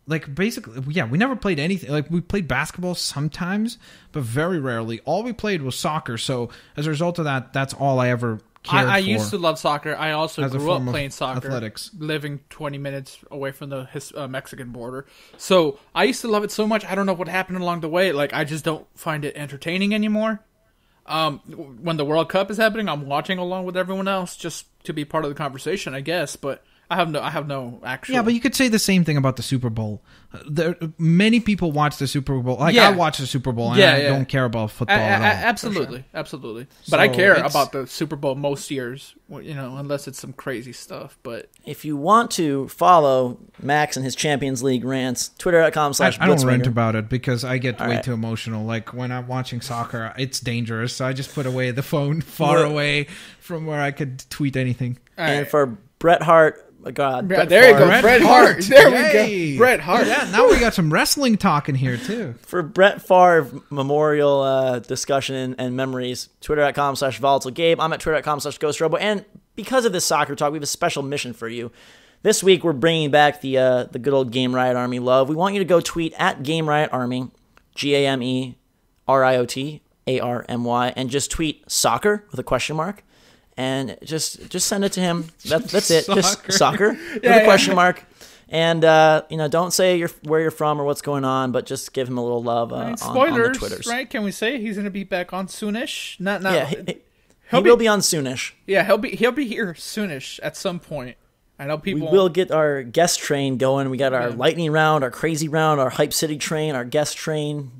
like, basically, we never played anything. Like, we played basketball sometimes, but very rarely. All we played was soccer. So, as a result of that, that's all I ever I used to love soccer. I also grew up playing soccer, athletics, living 20 minutes away from the Mexican border. So I used to love it so much. I don't know what happened along the way. Like, I just don't find it entertaining anymore. When the World Cup is happening, I'm watching along with everyone else just to be part of the conversation, I guess. But I have no actual. Yeah, but you could say the same thing about the Super Bowl. Many people watch the Super Bowl. Like, I watch the Super Bowl, and I don't care about football at all. Absolutely, absolutely. But I care about the Super Bowl most years, unless it's some crazy stuff. But if you want to follow Max and his Champions League rants, twitter.com/Blitzringer. I don't rant about it because I get way too emotional. Like, when I'm watching soccer, it's dangerous. So I just put away the phone far away from where I could tweet anything. And for Bret Hart. God, there you go, Bret Hart. There we go, Bret Hart. Yeah, now we got some wrestling talking here too. For Bret Favre memorial discussion and memories, twitter.com/VolatileGabe. I'm at twitter.com/GhostRobo. And because of this soccer talk, we have a special mission for you. This week, we're bringing back the good old Game Riot Army love. We want you to go tweet at Game Riot Army, GameRiotArmy, and just tweet soccer with a question mark. And just send it to him. That's it. Just soccer with a question mark. And don't say where you're from or what's going on, but just give him a little love on the Twitters. Right? Can we say he's going to be back on soonish? Not. Yeah, he will be on soonish. Yeah, he'll be here soonish at some point. I know people. We will get our guest train going. We got our lightning round, our crazy round, our hype city train, our guest train.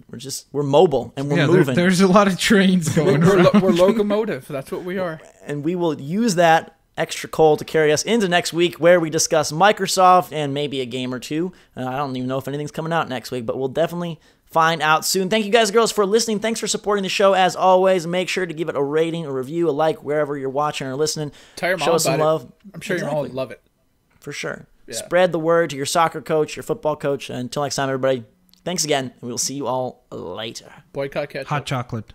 We're mobile and we're moving. There's a lot of trains going around. We're locomotive. That's what we are. And we will use that extra coal to carry us into next week, where we discuss Microsoft and maybe a game or two. I don't even know if anything's coming out next week, but we'll definitely find out soon. Thank you guys and girls for listening. Thanks for supporting the show as always. Make sure to give it a rating, a review, a like wherever you're watching or listening. Tell your mom Show us some about love. It. I'm sure your mom would love it. For sure. Yeah. Spread the word to your soccer coach, your football coach. Until next time, everybody, thanks again, and we'll see you all later. Boycott ketchup. Hot chocolate.